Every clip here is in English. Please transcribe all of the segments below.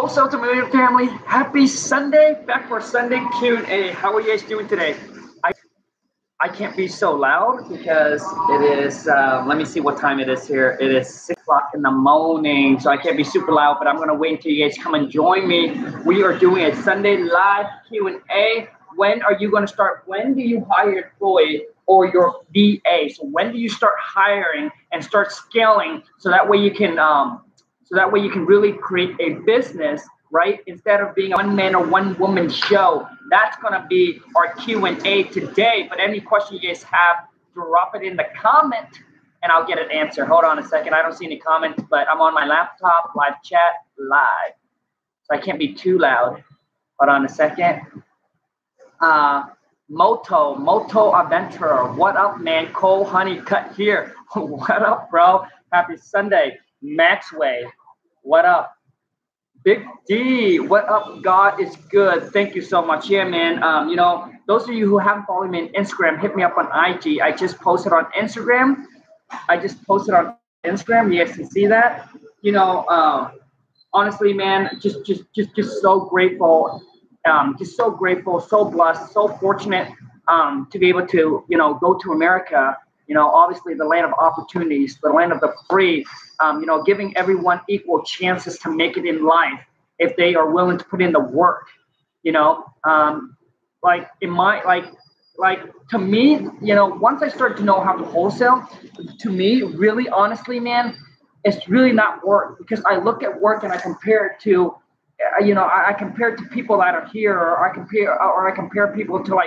Wholesale to Million family, happy Sunday. Back for Sunday Q&A. How are you guys doing today? I can't be so loud because it is, let me see what time it is here. It is 6 o'clock in the morning, so I can't be super loud, but I'm going to wait until you guys come and join me. We are doing a Sunday live Q&A. When are you going to start? When do you hire your employee or your VA? So when do you start hiring and start scaling so that way you can really create a business, right? Instead of being a one-man or one-woman show. That's going to be our Q&A today. But any question you guys have, drop it in the comment, and I'll get an answer. Hold on a second. I don't see any comments, but I'm on my laptop, live chat, live. So I can't be too loud. Hold on a second. Moto Adventurer. What up, man? Cole Honeycutt here. What up, bro? Happy Sunday. Maxway. What up? Big D, what up? God is good. Thank you so much. Yeah, man. Those of you who haven't followed me on Instagram, hit me up on IG. I just posted on Instagram. You guys can see that. Honestly, man, just so grateful. Just so grateful, so blessed, so fortunate to be able to, go to America. Obviously the land of opportunities, the land of the free, giving everyone equal chances to make it in life if they are willing to put in the work, to me, once I start to know how to wholesale, to me, really honestly, man, it's really not work, because I look at work and I compare it to, I compare it to people that are here, or I compare people to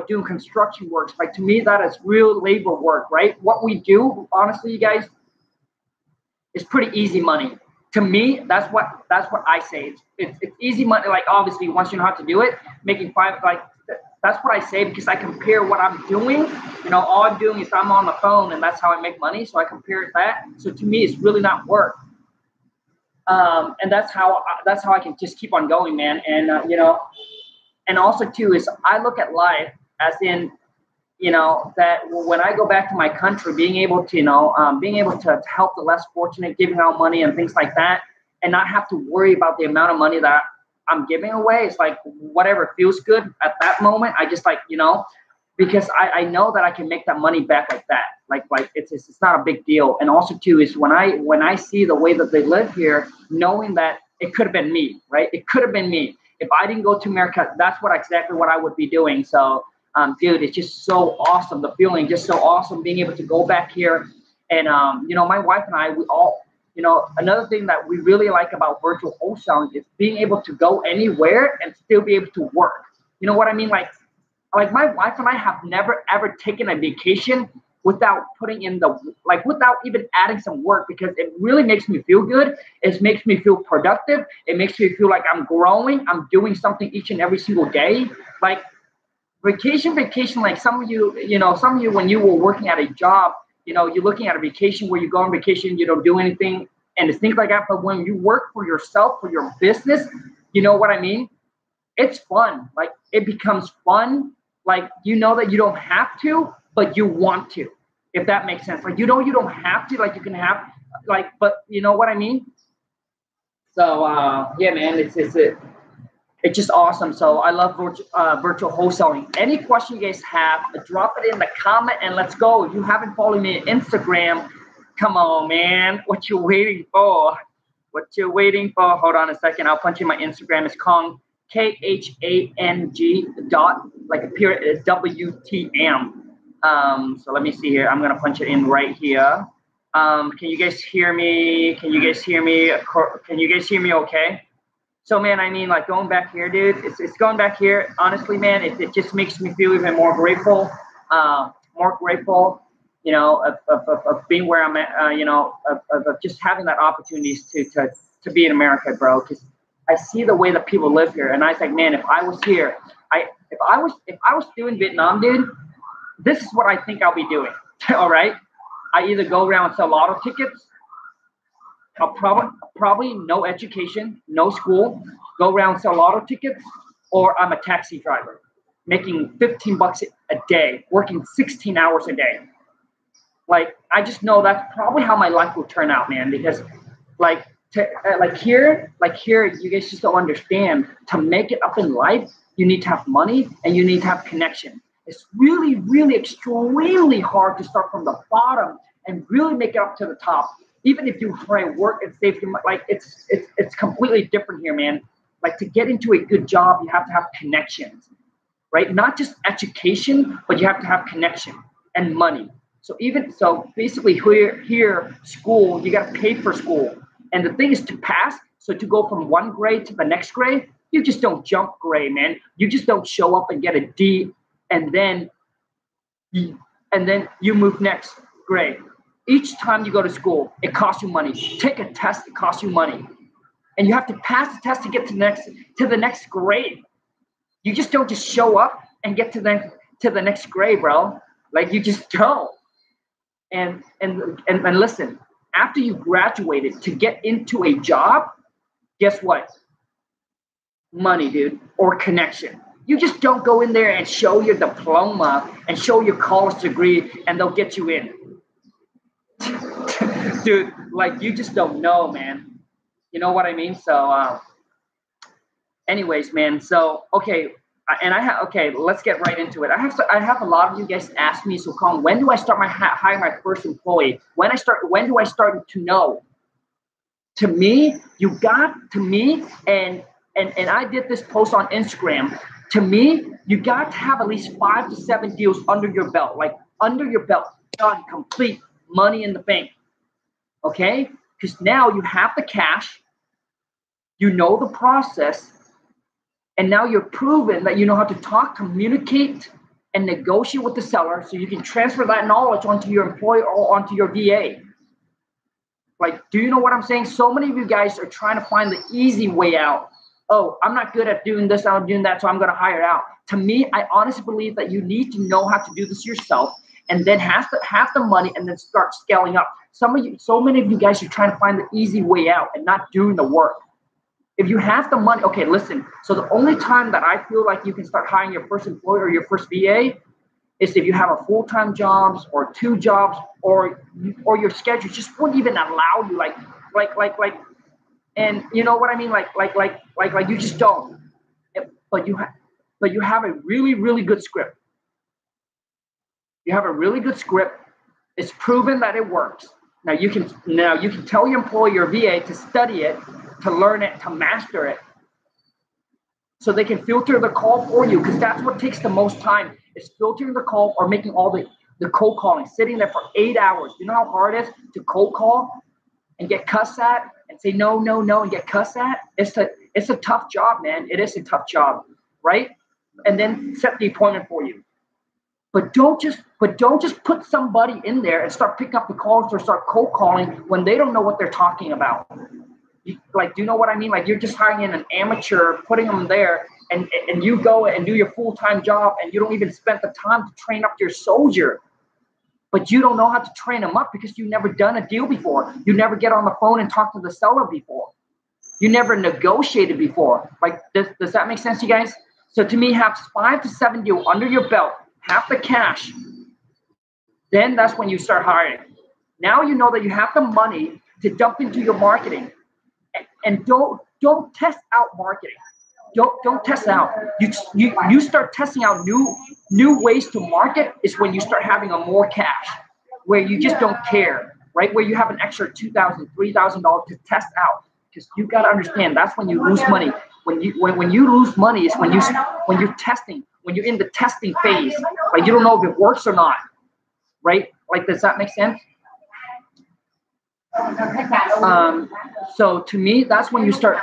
doing construction works. Like, to me, that is real labor work, right? What we do, honestly, you guys, is pretty easy money. To me, that's what I say. It's easy money. Like, obviously, once you know how to do it, making that's what I say, because I compare what I'm doing. All I'm doing is I'm on the phone, and that's how I make money. So I compare it that. So to me, it's really not work. And that's how I can just keep on going, man. And and also too is I look at life as in, that when I go back to my country, being able to help the less fortunate, giving out money and things like that, and not have to worry about the amount of money that I'm giving away. It's like whatever feels good at that moment. I just because I know that I can make that money back like that. Like it's not a big deal. And also too is when I see the way that they live here, knowing that it could have been me, right? It could have been me. If I didn't go to America, that's exactly what I would be doing. So, dude, it's just so awesome. The feeling, just so awesome, being able to go back here. And, my wife and I, we all, another thing that we really like about virtual wholesaling is being able to go anywhere and still be able to work. You know what I mean? Like my wife and I have never, ever taken a vacation without putting in without even adding some work, because it really makes me feel good. It makes me feel productive. It makes me feel like I'm growing. I'm doing something each and every single day. Like vacation, like some of you, when you were working at a job, you're looking at a vacation where you go on vacation, you don't do anything and it's things like that. But when you work for yourself, for your business, you know what I mean? It's fun. Like, it becomes fun. Like, that you don't have to, but you want to, if that makes sense. Like, you don't have to, like, you can have, like, but you know what I mean? So, yeah, man, it's just awesome. So I love virtual wholesaling. Any question you guys have, drop it in the comment and let's go. If you haven't followed me on Instagram, come on, man. What you waiting for? Hold on a second. I'll punch in my Instagram. It's Khang, KHANG period WTM. So let me see here. I'm going to punch it in right here. Can you guys hear me? Can you guys hear me okay? So, man, I mean, like, going back here, dude, it's going back here. Honestly, man, it just makes me feel even more grateful, of being where I'm at, of just having that opportunity to be in America, bro. Because I see the way that people live here, and I think, man, if I was here, if I was still in Vietnam, dude, this is what I think I'll be doing. All right, I either go around and sell lotto tickets. I'll probably no education, no school, go around and sell lotto tickets, or I'm a taxi driver, making $15 a day, working 16 hours a day. Like, I just know that's probably how my life will turn out, man, because like like here, you guys just don't understand. To make it up in life, you need to have money and you need to have connection. It's really, really extremely hard to start from the bottom and really make it up to the top. Even if you try and work and save your money, like it's completely different here, man. Like to get into a good job, you have to have connections, right? Not just education, but you have to have connection and money. So basically here, school, you got to pay for school. And the thing is to pass, so to go from one grade to the next grade, you just don't jump grade, man. You just don't show up and get a D and then you move next grade. Each time you go to school, it costs you money. Take a test, it costs you money. And you have to pass the test to get to the next grade. You just don't just show up and get to the next grade, bro. Like you just don't. And listen, after you graduated to get into a job, guess what? Money, dude, or connection. You just don't go in there and show your diploma and show your college degree and they'll get you in. Dude, like you just don't know, man. You know what I mean? So anyways, man, so okay, and okay, let's get right into it. I have a lot of you guys ask me, so Khang, when do I start hiring my first employee? When do I start to know? To me, and I did this post on Instagram. To me, you got to have at least 5 to 7 deals under your belt, done, complete, money in the bank. Okay? Because now you have the cash, you know the process, and now you're proven that you know how to talk, communicate, and negotiate with the seller so you can transfer that knowledge onto your employee or onto your VA. Like, do you know what I'm saying? So many of you guys are trying to find the easy way out. Oh, I'm not good at doing this, I'm doing that, so I'm going to hire out. To me, I honestly believe that you need to know how to do this yourself and then have the money and then start scaling up. So many of you guys are trying to find the easy way out and not doing the work. If you have the money, okay, listen. So the only time that I feel like you can start hiring your first employee or your first VA is if you have a full-time jobs or 2 jobs or your schedule just wouldn't even allow you like, and you know what I mean? Like you just don't. But you have a really, really good script. You have a really good script. It's proven that it works. Now you can tell your employee, your VA, to study it, to learn it, to master it, so they can filter the call for you, because that's what takes the most time, is filtering the call or making all the cold calling, sitting there for 8 hours. You know how hard it is to cold call and get cussed at and say no and get cussed at? It's a tough job, man. It is a tough job, right? And then set the appointment for you. But don't just put somebody in there and start picking up the calls or start cold calling when they don't know what they're talking about. Like, do you know what I mean? Like, you're just hiring in an amateur, putting them there, and you go and do your full-time job, and you don't even spend the time to train up your soldier. But you don't know how to train them up because you've never done a deal before. You never get on the phone and talk to the seller before. You never negotiated before. Like, does that make sense, you guys? So to me, have 5 to 7 deals under your belt, have the cash. Then that's when you start hiring. Now you know that you have the money to dump into your marketing. And don't test out marketing. Don't test out. You start testing out new ways to market is when you start having a more cash, where you just don't care, right? Where you have an extra $2,000, $3,000 to test out, because you got to understand that's when you lose money. When you lose money is when you're testing, when you're in the testing phase, like you don't know if it works or not, right? Like, does that make sense? So to me, that's when you start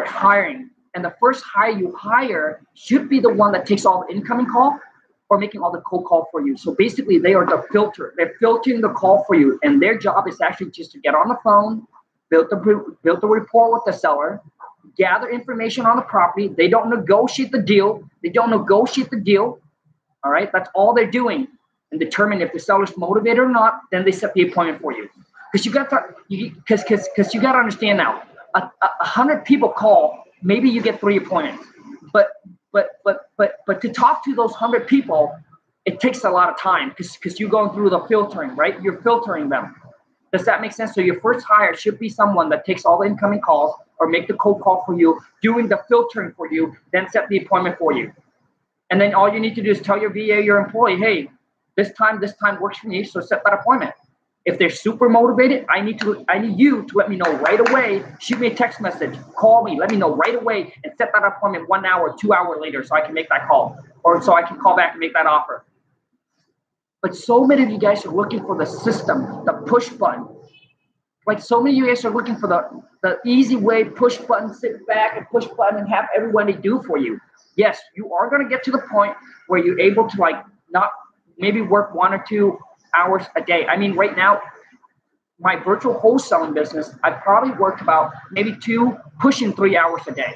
hiring, and the first hire you hire should be the one that takes all the incoming call or making all the cold call for you. So basically, they are the filter. They're filtering the call for you, and their job is actually just to get on the phone, build the rapport with the seller, gather information on the property. They don't negotiate the deal. All right, that's all they're doing, and determine if the seller's motivated or not. Then they set the appointment for you. Because you got to understand now, 100 people call, maybe you get 3 appointments, but to talk to those 100 people, it takes a lot of time because you're going through the filtering, right? You're filtering them. Does that make sense? So your first hire should be someone that takes all the incoming calls or make the cold call for you, doing the filtering for you, then set the appointment for you. And then all you need to do is tell your VA, your employee, hey, this time works for me, so set that appointment. If they're super motivated, I need you to let me know right away. Shoot me a text message, call me, let me know right away, and set that appointment 1 hour, 2 hours later, so I can make that call, or so I can call back and make that offer. But so many of you guys are looking for the system, the push button. Like so many of you guys are looking for the easy way, push button, sit back and push button and have everybody do for you. Yes, you are going to get to the point where you're able to like not maybe work 1 or 2 hours a day. I mean, right now, my virtual wholesaling business, I probably work about maybe 2, pushing 3 hours a day,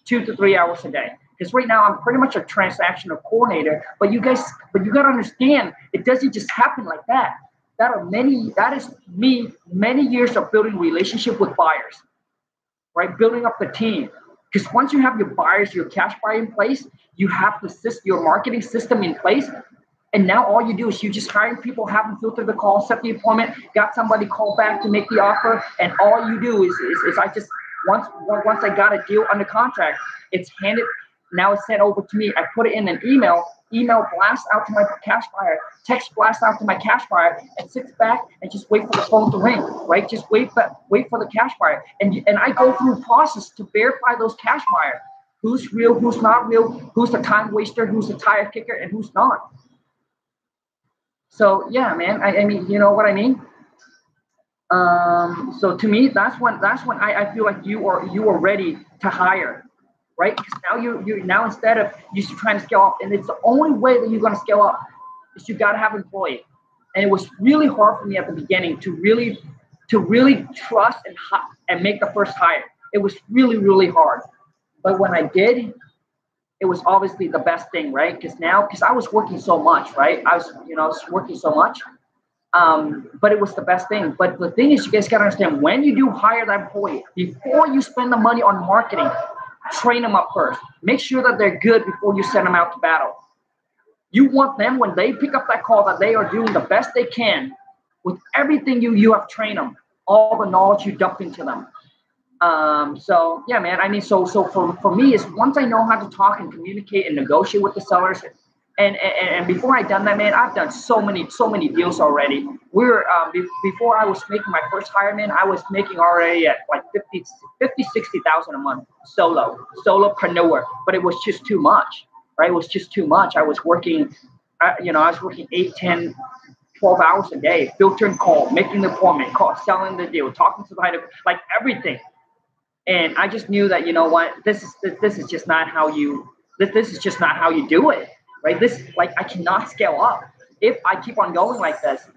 2 to 3 hours a day. Because right now I'm pretty much a transactional coordinator, but you got to understand, it doesn't just happen like that. That is me, many years of building relationship with buyers, right? Building up the team. Because once you have your buyers, your cash buyer in place, you have your marketing system in place. And now all you do is you just hire people, have them filter the call, set the appointment, got somebody call back to make the offer. And all you do is I just, once I got a deal under contract, it's handed, now it's sent over to me. I put it in an email blast out to my cash buyer, text blast out to my cash buyer, and sits back and just wait for the phone to ring, right? Just wait for the cash buyer. And I go through a process to verify those cash buyers. Who's real, who's not real, who's the time waster, who's the tire kicker, and who's not. So yeah, man, I mean, you know what I mean? So to me, that's when I feel like you are ready to hire. Right? Because now you now instead of you trying to scale up, and it's the only way that you're going to scale up is you got to have employees. And it was really hard for me at the beginning to really trust and make the first hire. It was really, really hard. But when I did, it was obviously the best thing, right? Because I was working so much, right? I was working so much. But it was the best thing. But the thing is, you guys got to understand, when you do hire that employee, before you spend the money on marketing, train them up first. Make sure that they're good before you send them out to battle. You want them, when they pick up that call, that they are doing the best they can with everything you have trained them, all the knowledge you dump into them. So yeah, man. I mean, so for me, is once I know how to talk and communicate and negotiate with the sellers, and before I done that, man, I've done so many deals already. Before I was making my first hire, man, I was making already at like 60,000 a month solopreneur, but it was just too much, right? It was just too much. I was working, I was working 8, 10, 12 hours a day, filtering call, making the appointment, call, selling the deal, talking to the buyer, like everything. And I just knew that, you know what, this is just not how you do it. Right? This, like, I cannot scale up if I keep on going like this.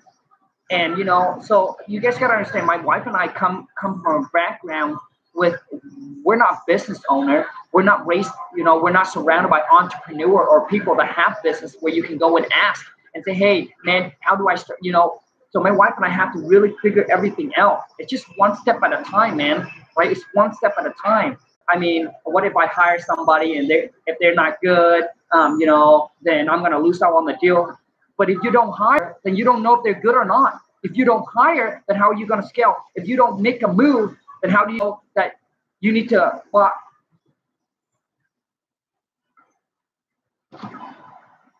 And, so you guys got to understand, my wife and I come from a background we're not business owner. We're not raised, we're not surrounded by entrepreneur or people that have business where you can go and ask and say, hey, man, how do I start, So my wife and I have to really figure everything out. It's just one step at a time, man, right? It's one step at a time. I mean, what if I hire somebody and if they're not good, then I'm going to lose out on the deal. But if you don't hire, then you don't know if they're good or not. If you don't hire, then how are you going to scale? If you don't make a move, then how do you know that you need to?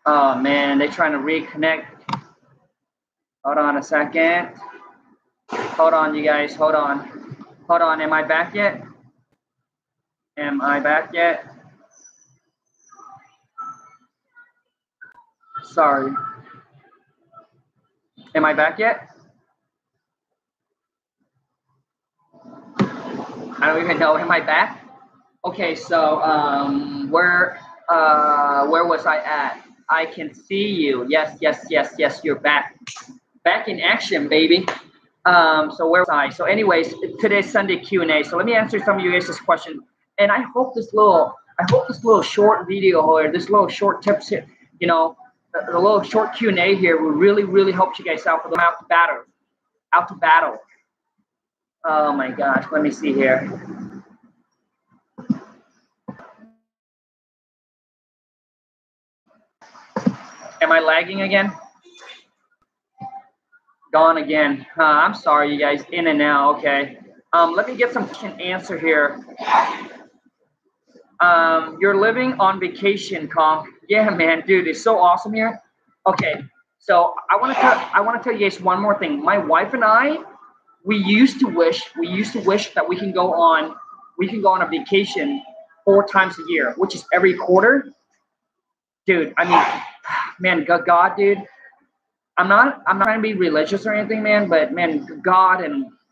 Oh man, they're trying to reconnect. Hold on a second. Hold on, you guys. Hold on. Am I back yet? Sorry. Am I back yet? I don't even know. Am I back? Okay, so where was I at? I can see you. Yes, you're back. Back in action, baby. So where was I? So anyways, today's Sunday Q&A. So let me answer some of you guys' questions. And I hope this little short video or this little short tips here, the little short Q&A here will really, really help you guys out for the out to battle. Oh my gosh, let me see here. Am I lagging again? Gone again. I'm sorry, you guys. In and out. Okay. Let me get some question answer here. You're living on vacation, Khang. Yeah, man, dude, it's so awesome here. Okay, so I want to tell you guys one more thing. My wife and I, we used to wish that we can go on a vacation 4 times a year, which is every quarter. Dude, I mean, man, God, dude, I'm not trying to be religious or anything, man, but man, God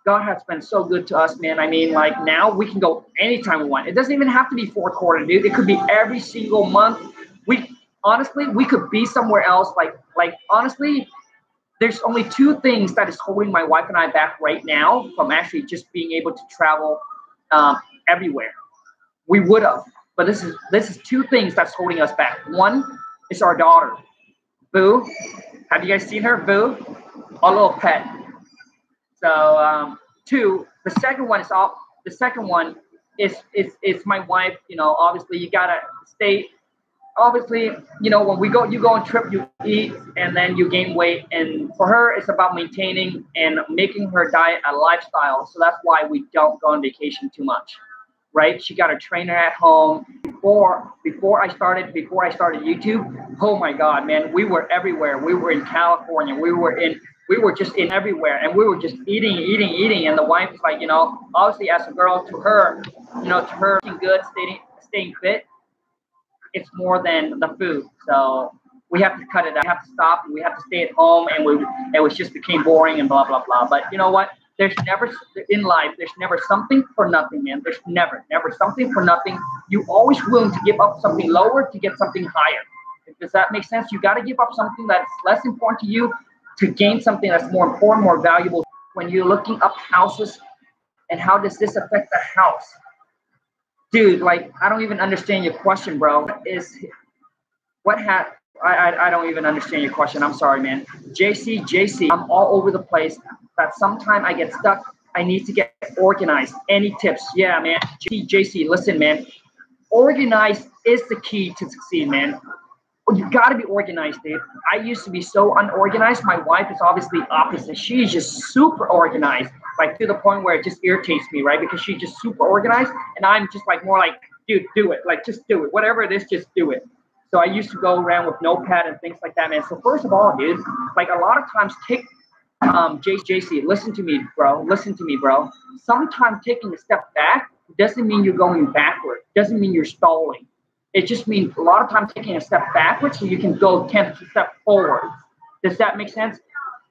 has been so good to us, man. I mean, like now we can go anytime we want. It doesn't even have to be fourth quarter, dude. It could be every single month. We honestly, we could be somewhere else. Like honestly, there's only 2 things that is holding my wife and I back right now from actually just being able to travel everywhere. We would have, but this is 2 things that's holding us back. One is our daughter, Boo. Have you guys seen her, Boo? Our little pet. So 2. The second one is my wife. You know, obviously you gotta stay. Obviously, you know, when you go on trip, you eat and then you gain weight. And for her, it's about maintaining and making her diet a lifestyle. So that's why we don't go on vacation too much, right? She got a trainer at home. Before I started YouTube, oh my God, man, we were everywhere. We were in California. We were just in everywhere, and we were just eating. And the wife is like, you know, obviously as a girl, to her, eating good, staying fit, it's more than the food. So we have to cut it out. We have to stop. And we have to stay at home, and it was just became boring and blah blah blah. But you know what? There's never in life. There's never something for nothing, man. There's never something for nothing. You always willing to give up something lower to get something higher. Does that make sense? You got to give up something that's less important to you to gain something that's more important, more valuable. When you're looking up houses, and how does this affect the house? Dude, like, I don't even understand your question, bro. I don't even understand your question. I'm sorry, man. JC, I'm all over the place. That sometime I get stuck. I need to get organized. Any tips? Yeah, man. JC, listen, man. Organized is the key to succeed, man. You got to be organized, dude. I used to be so unorganized. My wife is obviously opposite. She's just super organized, like to the point where it just irritates me, right? Because she's just super organized, and I'm just like more like, dude, do it. Like, just do it. Whatever it is, just do it. So I used to go around with notepad and things like that, man. So first of all, dude, like a lot of times JC, listen to me, bro. Listen to me, bro. Sometimes taking a step back doesn't mean you're going backward. Doesn't mean you're stalling. It just means a lot of times taking a step backwards so you can go 10 step forward. Does that make sense?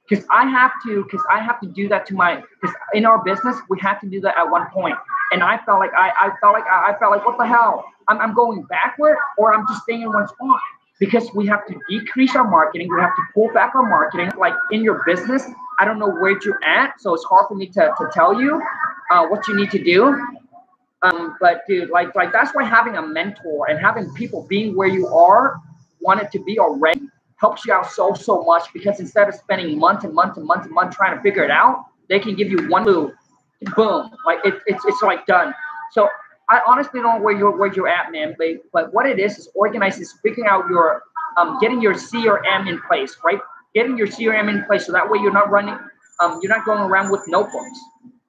Because I have to do that because in our business we have to do that at one point. And I felt like what the hell? I'm going backward, or I'm just staying in one spot. Because we have to decrease our marketing, we have to pull back our marketing. Like in your business, I don't know where you're at, so it's hard for me to tell you what you need to do. But dude, like that's why having a mentor and having people being where you wanted to be already helps you out so much, because instead of spending months and months trying to figure it out, they can give you one move, boom, like it's like done. So I honestly don't know where you're at, man. But what it is organizing, is figuring out your getting your CRM in place, right? Getting your CRM in place so that way you're not going around with notebooks,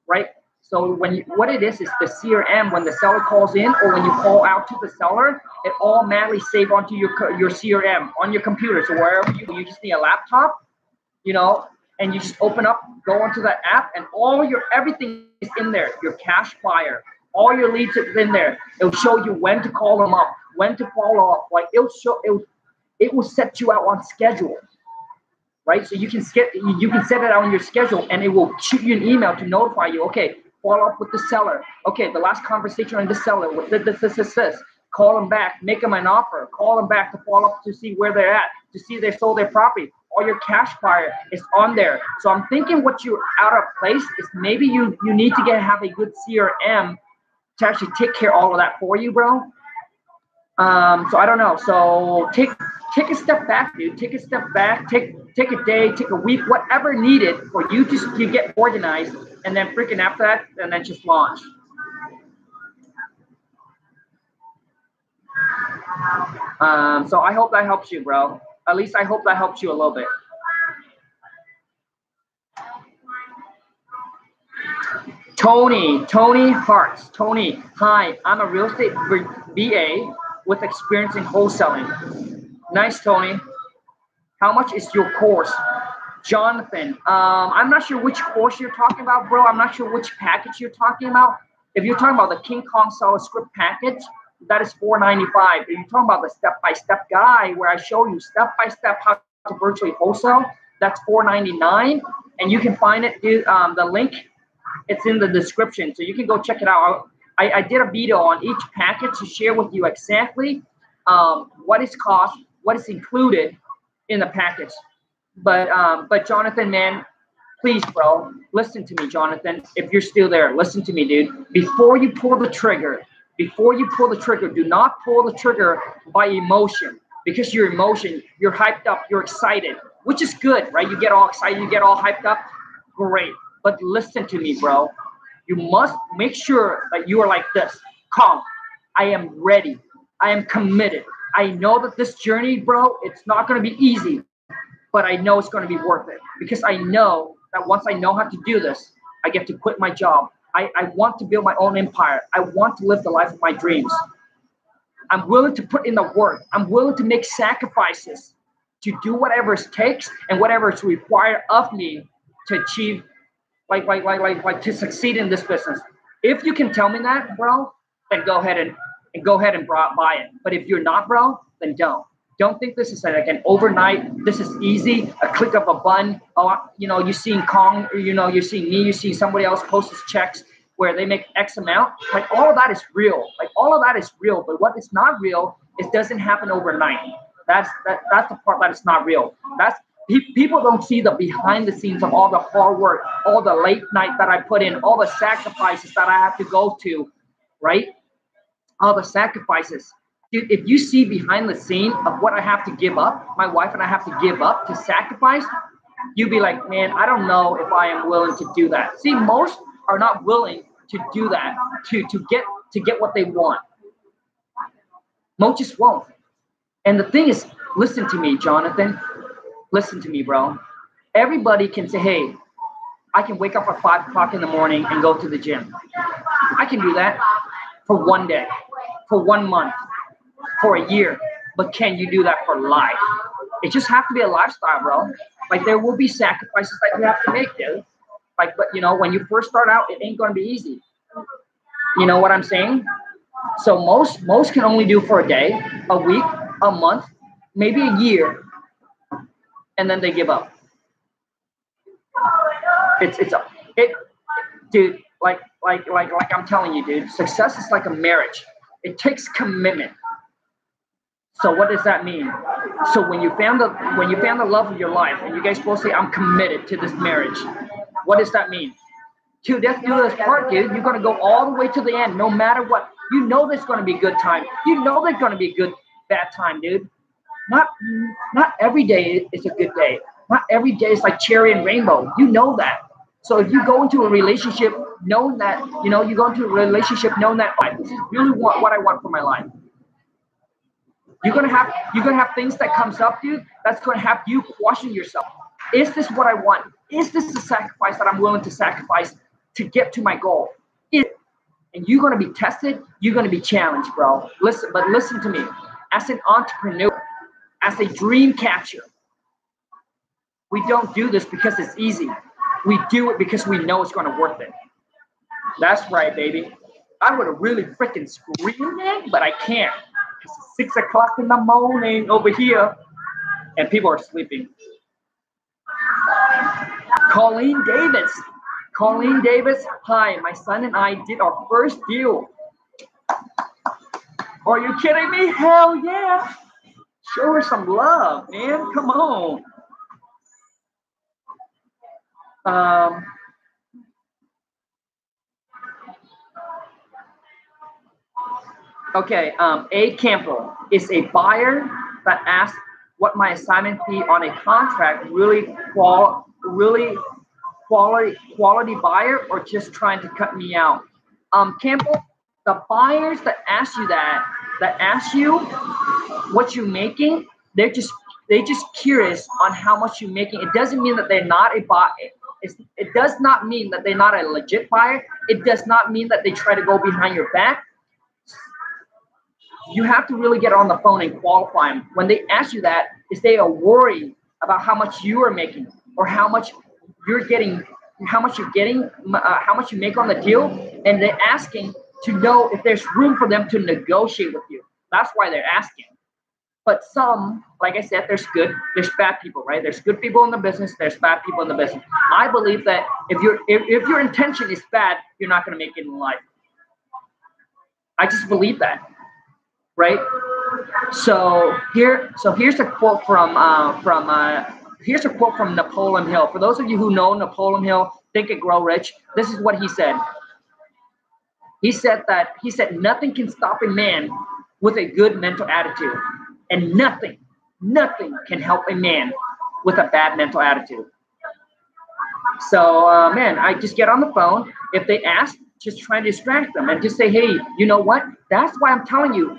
right? So what it is the CRM. When the seller calls in, or when you call out to the seller, it automatically saves onto your CRM on your computer. So wherever you just need a laptop, you know, and you just open up, go onto that app, and everything is in there. Your cash buyer, all your leads are in there. It'll show you when to call them up, when to follow up. Like it will set you out on schedule, right? So you can set it out on your schedule, and it will shoot you an email to notify you. Okay, follow up with the seller. Okay, the last conversation on the seller with this. Call them back, make them an offer. Call them back to follow up to see where they're at, to see if they sold their property. All your cash buyer is on there. So I'm thinking what you're out of place is maybe you need to have a good CRM to actually take care of all of that for you, bro. So I don't know. So take a step back, dude. Take a step back. Take a day, take a week, whatever needed for you to get organized, and then freaking after that, and then just launch. So I hope that helps you, bro. At least I hope that helps you a little bit. Tony Hearts. Tony, hi, I'm a real estate VA with experience in wholesaling. Nice, Tony. How much is your course? Jonathan, I'm not sure which course you're talking about, bro. I'm not sure which package you're talking about. If you're talking about the King Kong solid script package, that is $495. If you're talking about the step-by-step guide where I show you step-by-step how to virtually wholesale, that's $499. And you can find it, the link, it's in the description. So you can go check it out. I did a video on each package to share with you exactly what is cost, what is included in the package. But Jonathan, man, please, bro, listen to me, Jonathan. If you're still there, listen to me, dude. Before you pull the trigger, do not pull the trigger by emotion, because your emotion, you're hyped up, you're excited, which is good, right? You get all excited, you get all hyped up, great. But listen to me, bro. You must make sure that you are like this. Calm. I am ready. I am committed. I know that this journey, bro, it's not going to be easy, but I know it's going to be worth it, because I know that once I know how to do this, I get to quit my job. I want to build my own empire. I want to live the life of my dreams. I'm willing to put in the work. I'm willing to make sacrifices to do whatever it takes and whatever is required of me to achieve, like to succeed in this business. If you can tell me that, bro, then go ahead and buy it. But if you're not, bro, then don't. Don't think this is like an overnight, this is easy, a click of a button. Oh, you know, you're seeing Khang, you know, you're seeing me, you're seeing somebody else post his checks where they make X amount. Like, all of that is real. Like, all of that is real. But what is not real, it doesn't happen overnight. That's the part that is not real. People don't see the behind the scenes of all the hard work, all the late night that I put in, all the sacrifices that I have to go to, right? All the sacrifices. Dude, if you see behind the scene of what I have to give up, my wife and I have to give up to sacrifice, you'd be like, man, I don't know if I am willing to do that. See, most are not willing to do that to get what they want. Most just won't. And the thing is, listen to me, Jonathan. Listen to me, bro. Everybody can say, hey, I can wake up at 5 o'clock in the morning and go to the gym. I can do that for one day, for 1 month, for a year. But can you do that for life? It just have to be a lifestyle, bro. Like, there will be sacrifices that you have to make, dude. Like, but you know, when you first start out, it ain't gonna be easy. You know what I'm saying? So most can only do for a day, a week, a month, maybe a year, and then they give up. Dude. Like I'm telling you, dude. Success is like a marriage. It takes commitment. So what does that mean? So when you found the love of your life, and you guys both say, I'm committed to this marriage, what does that mean? To death do us part, dude. You're gonna go all the way to the end, no matter what. You know there's gonna be a good time. You know there's gonna be a good bad time, dude. Not every day is a good day. Not every day is like cherry and rainbow. You know that. So if you go into a relationship knowing that, you go into a relationship knowing that, oh, this is really what I want for my life. You're gonna have things that comes up, dude, that's gonna have you question yourself. Is this what I want? Is this the sacrifice that I'm willing to sacrifice to get to my goal? And you're gonna be tested, you're gonna be challenged, bro. Listen to me. As an entrepreneur, as a dream catcher, we don't do this because it's easy. We do it because we know it's gonna worth it. That's right, baby. I would have really freaking screamed it, but I can't. It's 6 o'clock in the morning over here, and people are sleeping. Colleen Davis, hi, my son and I did our first deal. Are you kidding me? Hell yeah. Show her some love, man. Come on. Okay, A. Campbell is a buyer that asked what my assignment fee on a contract, really quality buyer, or just trying to cut me out. Campbell, the buyers that ask you what you're making, they're just curious on how much you're making. It doesn't mean that they're not a buyer. it does not mean that they're not a legit buyer. It does not mean that they try to go behind your back. You have to really get on the phone and qualify them. When they ask you that, is they are worried about how much you are making or how much you're getting, how much you make on the deal, and they're asking to know if there's room for them to negotiate with you. That's why they're asking. But some, like I said, there's bad people, right? There's good people in the business, there's bad people in the business. I believe that if your intention is bad, you're not going to make it in life. I just believe that, right? So here's a quote from Napoleon Hill. For those of you who know Napoleon Hill, Think and Grow Rich, this is what he said. He said nothing can stop a man with a good mental attitude, and nothing can help a man with a bad mental attitude. So man, I just get on the phone. If they ask, just try to distract them and just say, hey, you know what? That's why I'm telling you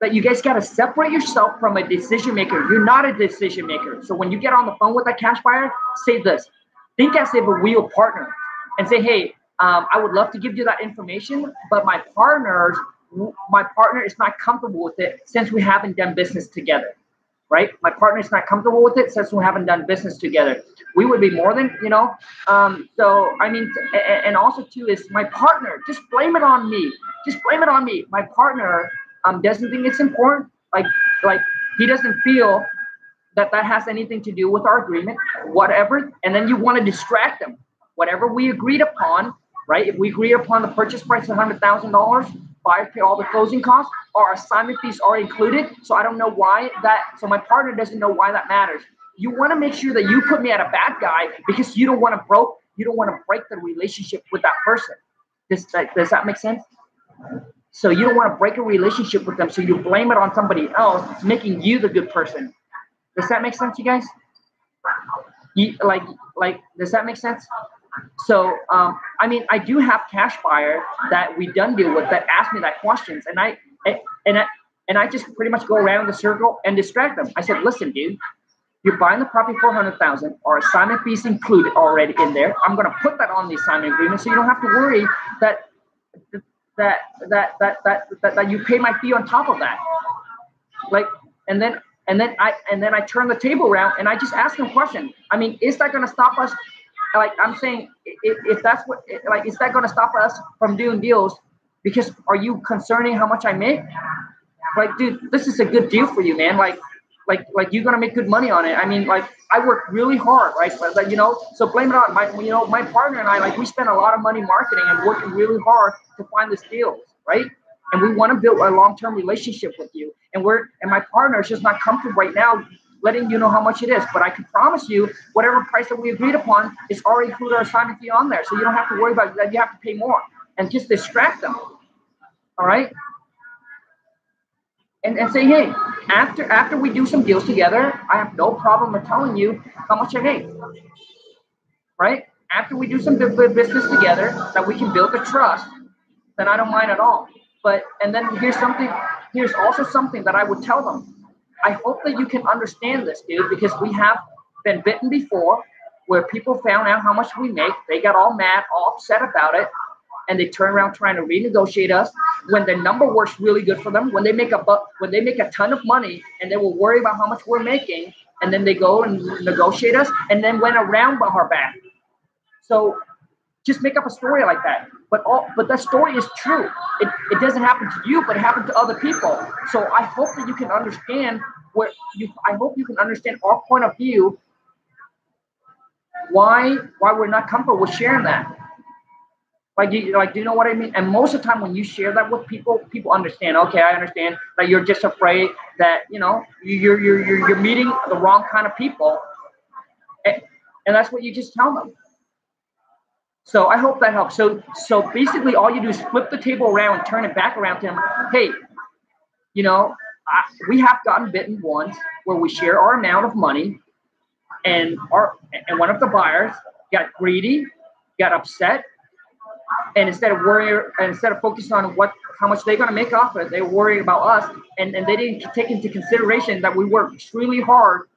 that you guys got to separate yourself from a decision maker. You're not a decision maker. So when you get on the phone with that cash buyer, say this. Think as if a real partner and say, hey, I would love to give you that information, but my partner is not comfortable with it since we haven't done business together, right? My partner is not comfortable with it since we haven't done business together. We would be more than, so I mean, and also too is my partner, just blame it on me. Just blame it on me. My partner doesn't think it's important. Like he doesn't feel that has anything to do with our agreement, whatever. And then you want to distract them. Whatever we agreed upon, right? If we agree upon the purchase price of $100,000, buyer pay all the closing costs, our assignment fees are included. So I don't know why so my partner doesn't know why that matters. You want to make sure that you put me at a bad guy because you don't want to break the relationship with that person. Does that make sense? So you don't want to break a relationship with them, so you blame it on somebody else, making you the good person. Does that make sense, you guys? Does that make sense? So, I mean, I do have cash buyer that we done deal with that ask me that questions, and I just pretty much go around the circle and distract them. I said, listen, dude, you're buying the property for $100,000. Our assignment fees included already in there. I'm going to put that on the assignment agreement, so you don't have to worry that you pay my fee on top of that. And then I turn the table around and I just ask them a question. I mean, is that going to stop us? Like I'm saying, if that's what, is that going to stop us from doing deals? Because are you concerning how much I make? Like, dude, this is a good deal for you, man. Like you're going to make good money on it. I mean, like I work really hard, right? So blame it on my partner and I, we spend a lot of money marketing and working really hard to find this deal, right? And we want to build a long-term relationship with you. And my partner is just not comfortable right now letting you know how much it is. But I can promise you, whatever price that we agreed upon is already included our assignment fee on there. So you don't have to worry about that. You have to pay more and just distract them. All right. And say, hey, after we do some deals together, I have no problem with telling you how much I make. Right? After we do some business together that we can build the trust, then I don't mind at all. And then here's also something that I would tell them. I hope that you can understand this, dude, because we have been bitten before where people found out how much we make. They got all mad, all upset about it. And they turn around trying to renegotiate us when the number works really good for them. When they make a ton of money and they will worry about how much we're making, and then they go and negotiate us and then went around our back. So just make up a story like that. But that story is true. It doesn't happen to you, but it happened to other people. So I hope that you can understand I hope you can understand our point of view, why we're not comfortable with sharing that. Do you know what I mean? And most of the time when you share that with people understand. Okay, I understand that you're just afraid that you're meeting the wrong kind of people, and that's what you just tell them. So I hope that helps. So basically, all you do is flip the table around and turn it back around to them. Hey, we have gotten bitten once where we share our amount of money, and one of the buyers got greedy, got upset. And instead of focusing on how much they're going to make off of it, they were worried about us, and they didn't take into consideration that we worked extremely hard.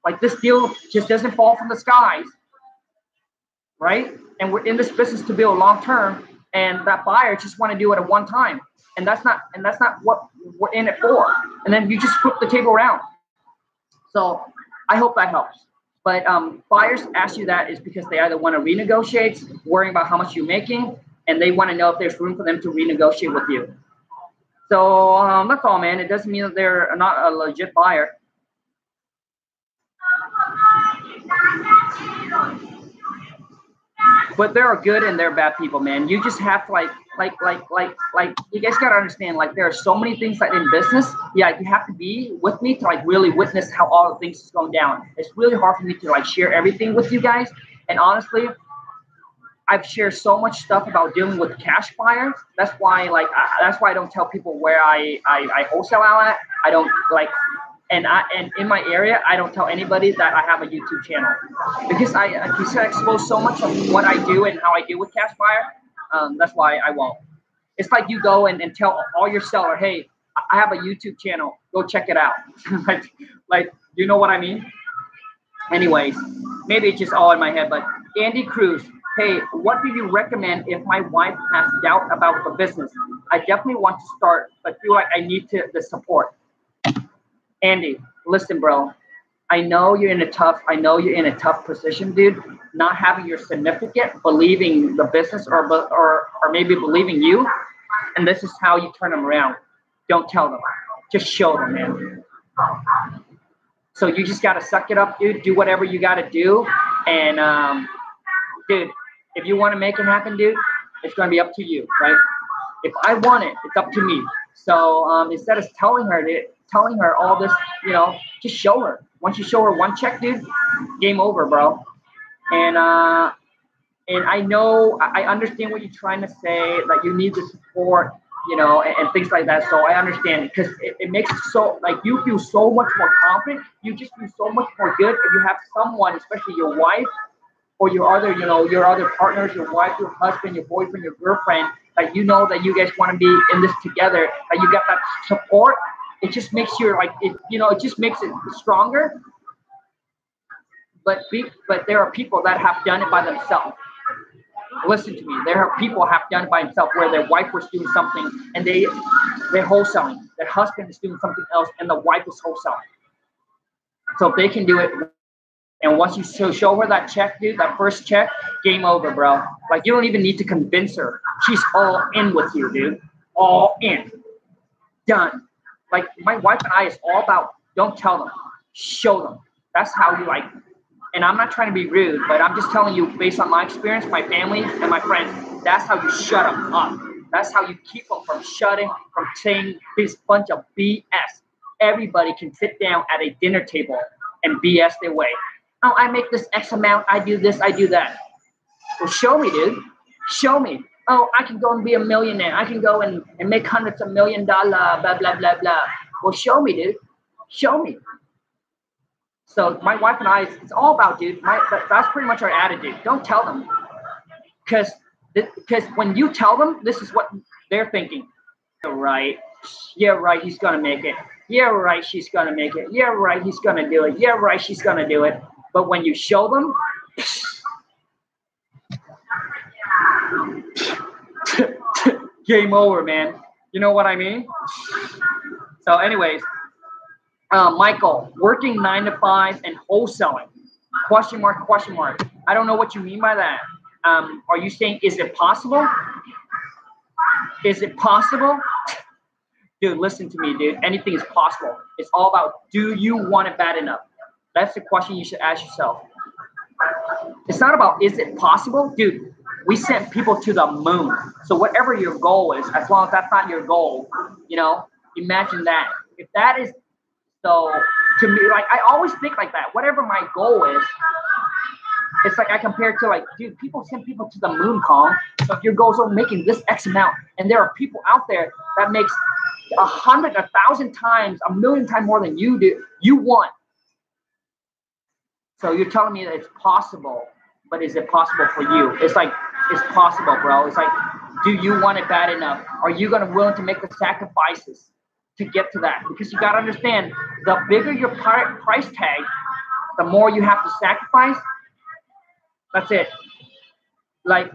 Like this deal just doesn't fall from the skies. right? And we're in this business to build long term, and that buyer just want to do it at one time, and that's not what we're in it for. And then you just flip the table around. So I hope that helps. But buyers ask you that is because they either want to renegotiate, worrying about how much you're making, and they want to know if there's room for them to renegotiate with you. So that's all, man. It doesn't mean that they're not a legit buyer. But there are good and there are bad people, man. You just have to like you guys gotta understand, like there are so many things like in business. Yeah, you have to be with me to like really witness how all the things is going down. It's really hard for me to like share everything with you guys. And honestly, I've shared so much stuff about dealing with cash buyers. That's why that's why I don't tell people where I wholesale out at. I don't like. And in my area, I don't tell anybody that I have a YouTube channel because I expose so much of what I do and how I deal with cash buyer. That's why I won't. It's like you go and tell all your seller, hey, I have a YouTube channel. Go check it out. like, you know what I mean? Anyways, maybe it's just all in my head. But Andy Cruz, hey, what do you recommend if my wife has doubt about the business? I definitely want to start, but feel like I need the support. Andy, listen, bro. I know you're in a tough position, dude. Not having your significant believing the business or maybe believing you, and this is how you turn them around. Don't tell them. Just show them, man. So you just gotta suck it up, dude. Do whatever you gotta do, and dude, if you want to make it happen, dude, it's gonna be up to you, right? If I want it, it's up to me. So instead of telling her all this, just show her. Once you show her one check, dude, game over, bro. And I know, I understand what you're trying to say, that you need the support, and things like that. So I understand, because it makes it so, like, you feel so much more confident. You just feel so much more good if you have someone, especially your wife or your other partners, your wife, your husband, your boyfriend, your girlfriend, that that you guys want to be in this together, that you got that support. It just makes it just makes it stronger. But there are people that have done it by themselves. Listen to me. There are people who have done it by themselves, where their wife was doing something and they're wholesaling. Their husband is doing something else and the wife is wholesaling. So if they can do it, and once you show her that check, dude, that first check, game over, bro. Like, you don't even need to convince her. She's all in with you, dude. All in. Done. Like, my wife and I is all about, don't tell them, show them. That's how you like. And I'm not trying to be rude, but I'm just telling you, based on my experience, my family and my friends, that's how you shut them up. That's how you keep them from saying this bunch of BS. Everybody can sit down at a dinner table and BS their way. Oh, I make this X amount, I do this, I do that. Well, show me, dude. Show me. Oh, I can go and be a millionaire. I can go and make hundreds of $1 million, blah, blah, blah, blah. Well, show me, dude. Show me. So my wife and I, it's all about, dude, that's pretty much our attitude. Don't tell them. Because when you tell them, this is what they're thinking. Yeah, right. Yeah, right, he's going to make it. Yeah, right, she's going to make it. Yeah, right, he's going to do it. Yeah, right, she's going to do it. But when you show them, game over, man. You know what I mean? So anyways, Michael, working 9 to 5 and wholesaling, question mark, question mark. I don't know what you mean by that. Are you saying, is it possible? Is it possible? Dude, listen to me, dude. Anything is possible. It's all about, do you want it bad enough? That's the question you should ask yourself. It's not about, is it possible? Dude, we sent people to the moon. So whatever your goal is, as long as that's not your goal, imagine that. If that is, so to me, like, I always think like that. Whatever my goal is, it's like I compare it to, like, dude, people send people to the moon, Khang. So if your goals are making this X amount, and there are people out there that makes 100, 1,000 times, 1,000,000 times more than you do, you want. So you're telling me that it's possible, but is it possible for you? It's like, it's possible, bro. It's like, do you want it bad enough? Are you willing to make the sacrifices to get to that? Because you got to understand, the bigger your price tag, the more you have to sacrifice. That's it. Like,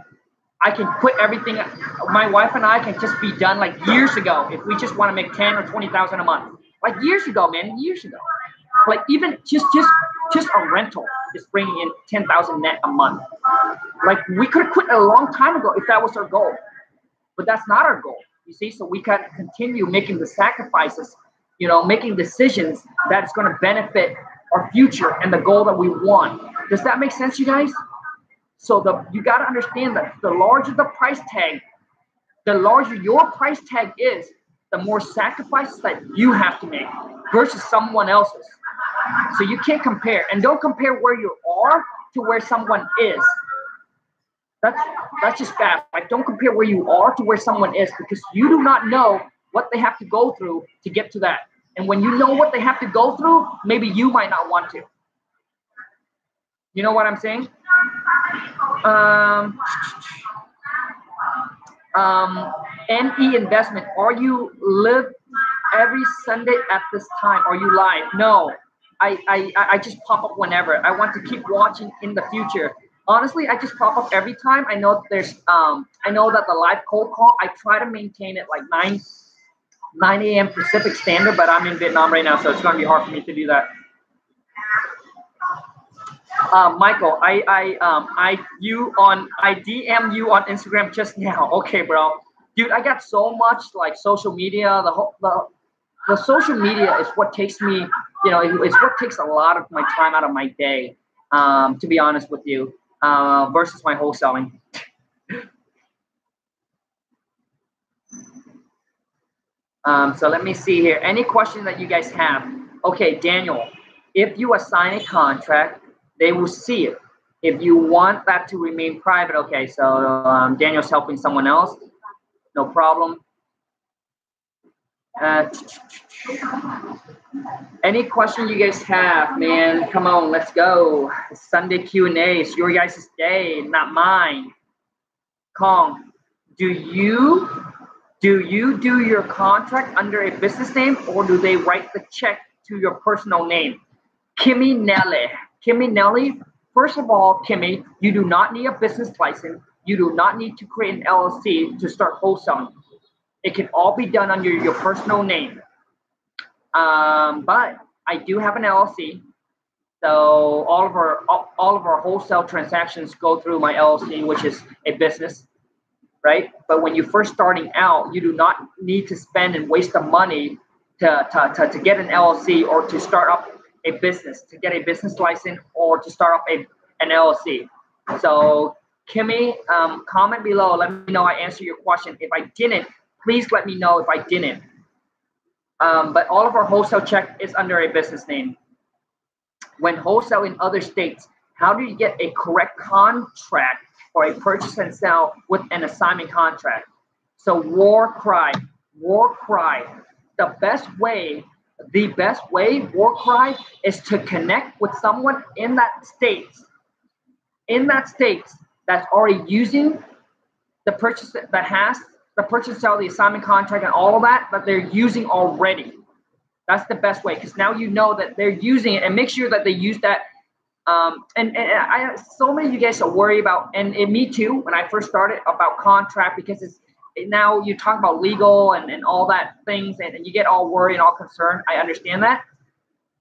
I can quit everything. My wife and I can just be done like years ago if we just want to make 10 or 20,000 a month. Like years ago, man, years ago. Like even just a rental is bringing in 10,000 net a month. Like we could have quit a long time ago if that was our goal, but that's not our goal. You see, so we can continue making the sacrifices, you know, making decisions that's going to benefit our future and the goal that we want. Does that make sense, you guys? So you got to understand that the larger the price tag, the larger your price tag is, the more sacrifices that you have to make versus someone else's. So you can't compare, and don't compare where you are to where someone is. That's just bad. Like, don't compare where you are to where someone is, because you do not know what they have to go through to get to that. And when you know what they have to go through, maybe you might not want to. You know what I'm saying? NE Investment. Are you live every Sunday at this time? Are you live? No. I just pop up whenever. I want to keep watching in the future. Honestly, I just pop up every time. I know that there's I know that the live cold call, I try to maintain it like 9 a.m. Pacific Standard, but I'm in Vietnam right now, so it's gonna be hard for me to do that. Michael, I DM you on Instagram just now. Okay, bro. Dude, I got so much like social media. The social media is what takes me, you know, it's what takes a lot of my time out of my day, to be honest with you, versus my wholesaling. So let me see here. Any question that you guys have? Okay, Daniel, if you assign a contract, they will see it. If you want that to remain private, okay, so Daniel's helping someone else. No problem. Any question you guys have, man? Come on, let's go. It's Sunday Q&A. It's your guys' day, not mine. Khang, do you do your contract under a business name, or do they write the check to your personal name? Kimmy Nelly. First of all, Kimmy, you do not need a business license. You do not need to create an LLC to start wholesaling. It can all be done under your personal name. But I do have an LLC, so all of our wholesale transactions go through my LLC, which is a business, right? But when you're first starting out, you do not need to spend and waste the money to get an LLC or to start up a business, to get a business license or to start up an LLC. So Kimmy, comment below. Let me know I answered your question. If I didn't, please let me know if I didn't. But all of our wholesale check is under a business name. When wholesale in other states, how do you get a correct contract for a purchase and sell with an assignment contract? So war cry. The best way, war cry, is to connect with someone in that state that's already using the purchase, that has the purchase, sell, the assignment contract, and all of that they're using already. That's the best way, because now you know that they're using it, and make sure that they use that. And so many of you guys are worried about, and me too, when I first started, about contract, because now you talk about legal and all that things, and you get all worried and all concerned. I understand that.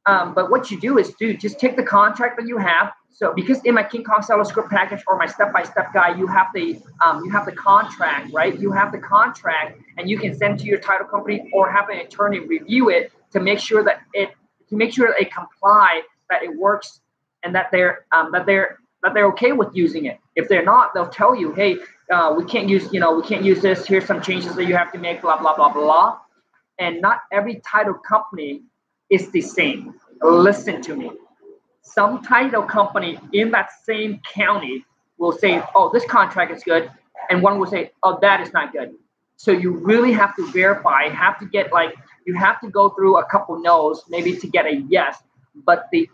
But what you do is, just take the contract that you have. So because in my King Kong Seller Script package or my step-by-step guide, you have the contract, right? You have the contract, and you can send to your title company or have an attorney review it to make sure that it comply, that it works, and that they're okay with using it. If they're not, they'll tell you, hey, we can't use this. Here's some changes that you have to make, blah blah blah blah. And not every title company is the same. Listen to me. Some title company in that same county will say, oh, this contract is good, and one will say, oh, that is not good. So you really have to verify, you have to go through a couple no's maybe to get a yes. But the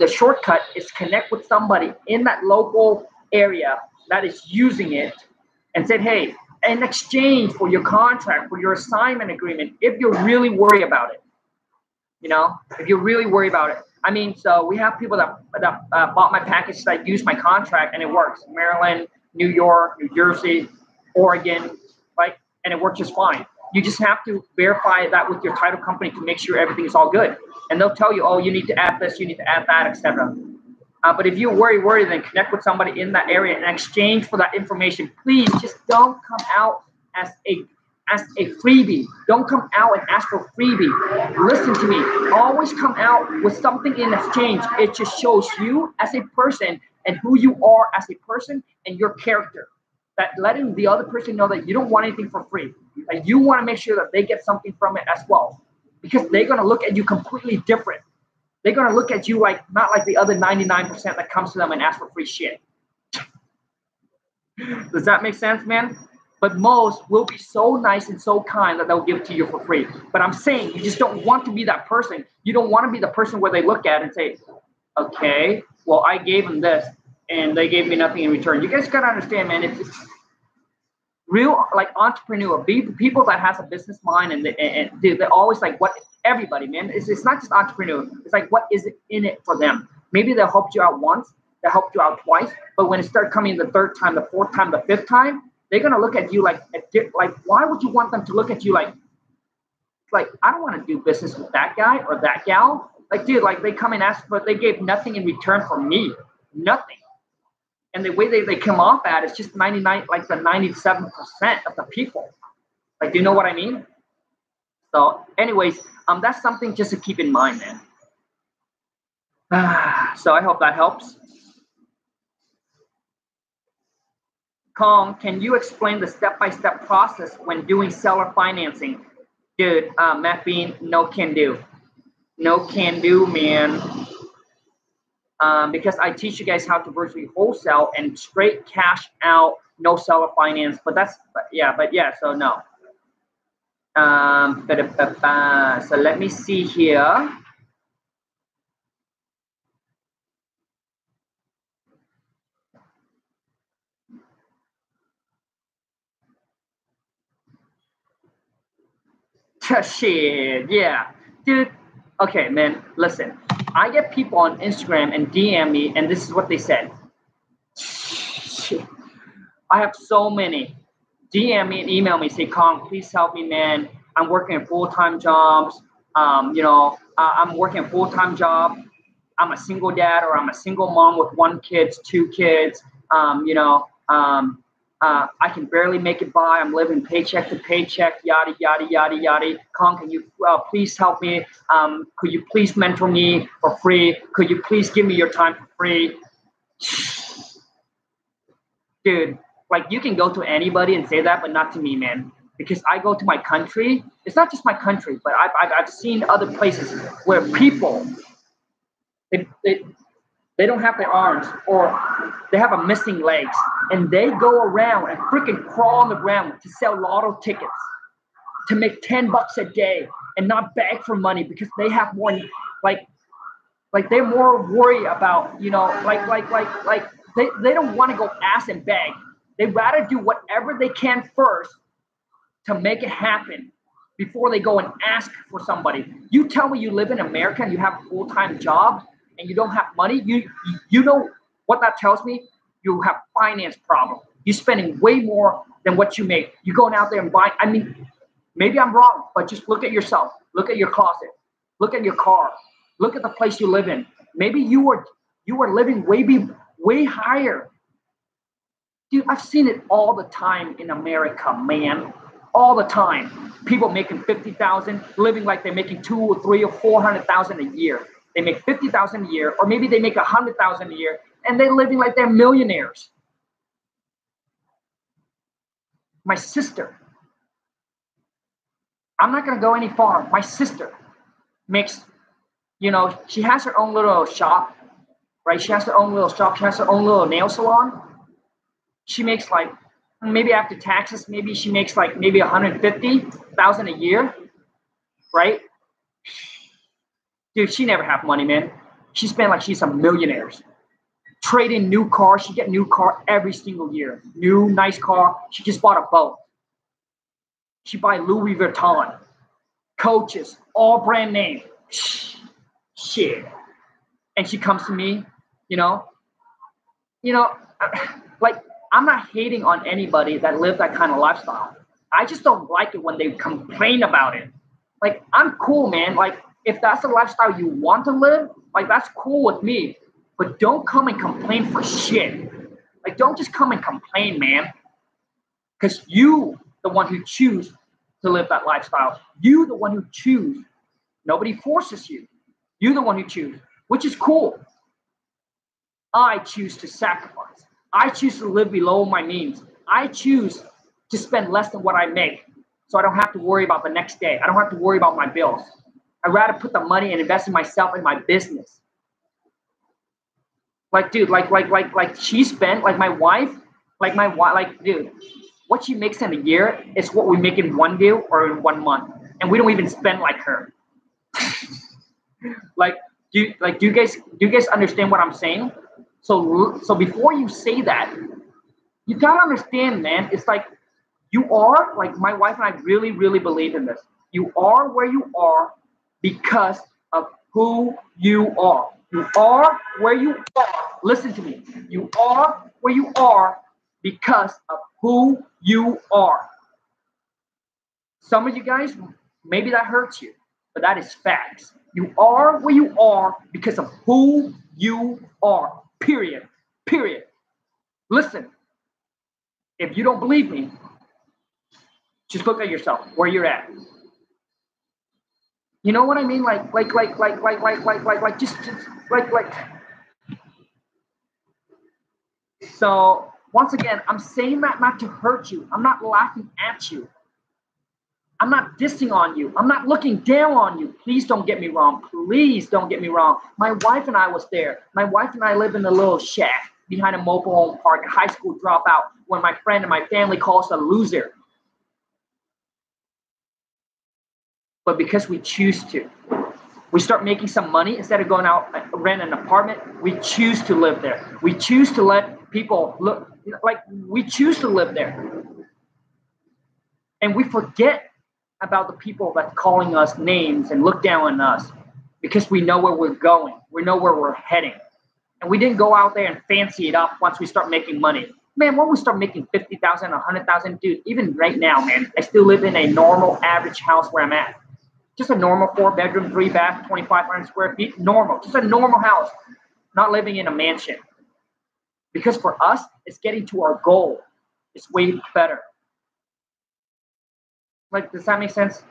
shortcut is connect with somebody in that local area that is using it and said, hey, in exchange for your contract, for your assignment agreement, if you're really worried about it, if you're really worried about it. I mean, so we have people that bought my package that use my contract and it works. Maryland, New York, New Jersey, Oregon, right? And it works just fine. You just have to verify that with your title company to make sure everything is all good. And they'll tell you, oh, you need to add this, you need to add that, etc. But if you worry, then connect with somebody in that area in exchange for that information. Please just don't come out as a freebie. Don't come out and ask for freebie. Listen to me. Always come out with something in exchange. It just shows you as a person and who you are as a person and your character. That letting the other person know that you don't want anything for free. Like you want to make sure that they get something from it as well. Because they're going to look at you completely different. They're going to look at you like not like the other 99% that comes to them and asks for free shit. Does that make sense, man? But most will be so nice and so kind that they'll give it to you for free. But I'm saying you just don't want to be that person. You don't want to be the person where they look at it and say, okay, well, I gave them this and they gave me nothing in return. You guys got to understand, man, it's real, like entrepreneur, people that has a business mind and they're always like, what, everybody, man, it's not just entrepreneur. It's like, what is it in it for them? Maybe they'll help you out once, they'll help you out twice, but when it starts coming the third time, the fourth time, the fifth time, they're going to look at you like, why would you want them to look at you like, I don't want to do business with that guy or that gal. Like, dude, like they come and ask, but they gave nothing in return for me, nothing. And the way they come off at is just 99, like the 97% of the people. Like, do you know what I mean? So anyways, that's something just to keep in mind, man. So I hope that helps. Khang, can you explain the step-by-step process when doing seller financing? Dude, Matt Bean, no can do. No can do, man. Because I teach you guys how to virtually wholesale and straight cash out, no seller finance. But yeah, so no. So let me see here. Shit, yeah, dude. Okay, man, listen. I get people on Instagram and DM me, and this is what they said. Shit. I have so many. DM me and email me, say, Khang, please help me, man. I'm working full-time jobs. I'm working a full-time job. I'm a single dad or I'm a single mom with 1 kid, 2 kids. I can barely make it by. I'm living paycheck to paycheck, yada, yada, yada, yada. Khang, can you please help me? Could you please mentor me for free? Could you please give me your time for free? Dude, like you can go to anybody and say that, but not to me, man. Because I go to my country. It's not just my country, but I've seen other places where people, they don't have their arms or they have a missing legs and they go around and freaking crawl on the ground to sell lotto tickets to make $10 a day and not beg for money because they have more like they're more worried about, they don't want to go ask and beg. They rather do whatever they can first to make it happen before they go and ask for somebody. You tell me you live in America and you have a full-time job and you don't have money, you know what that tells me? You have finance problem. You're spending way more than what you make. You're going out there and buying. I mean, maybe I'm wrong, but just look at yourself. Look at your closet. Look at your car. Look at the place you live in. Maybe you are living way higher. Dude, I've seen it all the time in America, man. All the time. People making $50,000, living like they're making $200,000 or $300,000 or $400,000 a year. They make $50,000 a year, or maybe they make $100,000 a year, and they're living like they're millionaires. My sister, I'm not gonna go any far. My sister makes, she has her own little shop, right? She has her own little shop. She has her own little nail salon. She makes like, maybe after taxes, maybe she makes like maybe $150,000 a year, right? Dude, she never have money, man. She spent like she's a millionaire. Trading new cars. She get new car every single year. New, nice car. She just bought a boat. She buy Louis Vuitton. Coaches. All brand name. Shit. And she comes to me, like I'm not hating on anybody that live that kind of lifestyle. I just don't like it when they complain about it. Like, I'm cool, man. Like, if that's the lifestyle you want to live, like, that's cool with me. But don't come and complain for shit. Like, don't just come and complain, man. Because you, the one who choose to live that lifestyle. You, the one who choose. Nobody forces you. You, the one who choose, which is cool. I choose to sacrifice. I choose to live below my means. I choose to spend less than what I make so I don't have to worry about the next day. I don't have to worry about my bills. I'd rather put the money and invest in myself and my business. Like, dude, like she spent, dude, what she makes in a year is what we make in one day or in 1 month. And we don't even spend like her. Do you guys understand what I'm saying? So before you say that, you gotta understand, man. It's like, you are, like, my wife and I really, really believe in this. You are where you are because of who you are. You are where you are. Listen to me. You are where you are because of who you are. Some of you guys, maybe that hurts you, but that is facts. You are where you are because of who you are. Period. Period. Listen, if you don't believe me, just look at yourself, where you're at. You know what I mean? Just like. So once again, I'm saying that not to hurt you. I'm not laughing at you. I'm not dissing on you. I'm not looking down on you. Please don't get me wrong. Please don't get me wrong. My wife and I was there. My wife and I live in a little shack behind a mobile home park, a high school dropout, when my friend and my family call us a loser. But because we choose to, we start making some money. Instead of going out and rent an apartment, we choose to live there. We choose to let people look, like, we choose to live there. And we forget about the people that's calling us names and look down on us because we know where we're going. We know where we're heading. And we didn't go out there and fancy it up once we start making money. Man, when we start making 50,000, 100,000, dude, even right now, man, I still live in a normal average house where I'm at. Just a normal 4-bedroom, 3-bath, 2,500 square feet, normal. Just a normal house, not living in a mansion. Because for us, it's getting to our goal. It's way better. Like, does that make sense?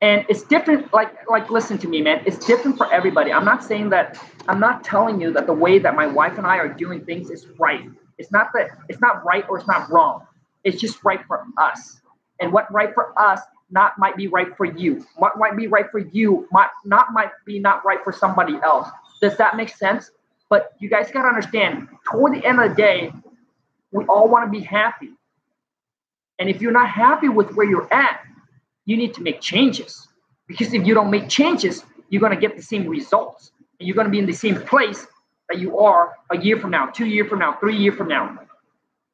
And it's different, like, listen to me, man. It's different for everybody. I'm not saying that, I'm not telling you that the way that my wife and I are doing things is right. It's not that, it's not right or it's not wrong. It's just right for us. And what right for us might be right for you. What might be right for you might be not right for somebody else. Does that make sense? But you guys got to understand, toward the end of the day, we all want to be happy. And if you're not happy with where you're at, you need to make changes. Because if you don't make changes, you're going to get the same results. And you're going to be in the same place that you are a year from now, 2 years from now, 3 years from now.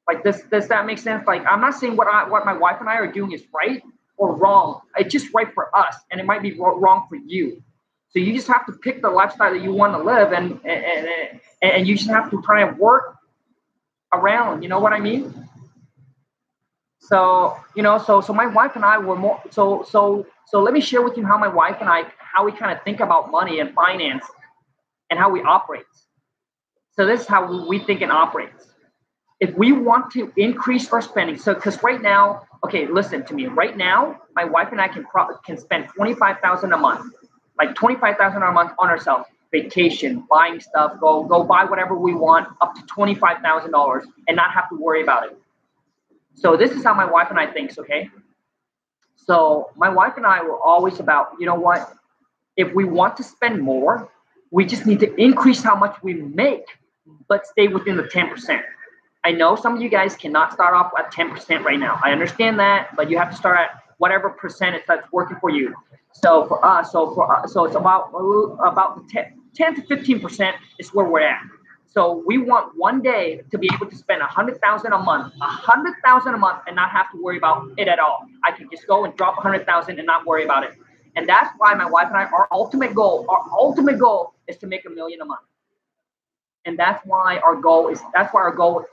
Like, does that make sense? Like, I'm not saying what my wife and I are doing is right or wrong. It's just right for us, and it might be wrong for you. So you just have to pick the lifestyle that you want to live, and you just have to try and work around. You know what I mean? So so my wife and I were more. So let me share with you how my wife and I, how we kind of think about money and finance, and how we operate. So this is how we think and operate. If we want to increase our spending, so because right now, okay, listen to me. Right now, my wife and I can spend $25,000 a month, like $25,000 a month on ourselves, vacation, buying stuff, go buy whatever we want, up to $25,000, and not have to worry about it. So this is how my wife and I think. Okay. So my wife and I were always about, you know what? If we want to spend more, we just need to increase how much we make, but stay within the 10%. I know some of you guys cannot start off at 10% right now. I understand that, but you have to start at whatever percentage that's working for you. So for us, so it's about the 10 to 15% is where we're at. So we want one day to be able to spend $100,000 a month, $100,000 a month, and not have to worry about it at all. I can just go and drop $100,000 and not worry about it. And that's why my wife and I, our ultimate goal is to make $1 million a month. And that's why our goal is our goal,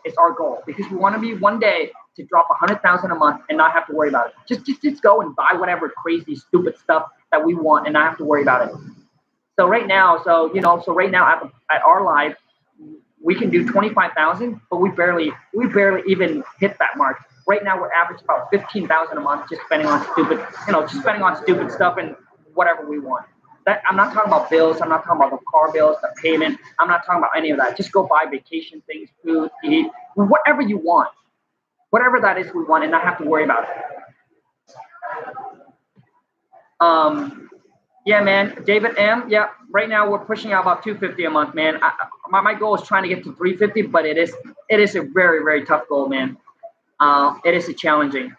because we want to be one day to drop 100,000 a month and not have to worry about it. Just go and buy whatever crazy stupid stuff that we want and not have to worry about it. So right now, right now at our live, we can do 25,000, but we barely even hit that mark. Right now we're average about 15,000 a month, just spending on stupid stuff and whatever we want. That, I'm not talking about bills. I'm not talking about the car bills, the payment. I'm not talking about any of that. Just go buy vacation things, food, eat, whatever you want, whatever that is we want, and not have to worry about it. Yeah, man. David M. Yeah, right now we're pushing out about 250 a month, man. My goal is trying to get to 350, but it is a very, very tough goal, man. It is a challenging.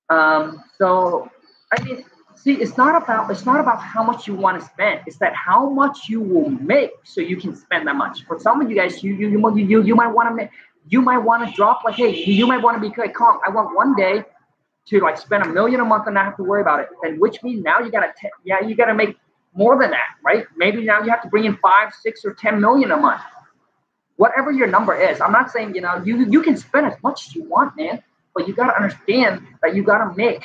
So I mean, see, it's not about how much you want to spend. It's that how much you will make so you can spend that much. For some of you guys, you might want to make, you might want to drop, like, hey, you might want to be like, Khang, I want one day to like spend $1 million a month and not have to worry about it. And which means now you gotta make more than that, right? Maybe now you have to bring in 5, 6, or 10 million a month. Whatever your number is. I'm not saying, you can spend as much as you want, man, but you gotta understand that you gotta make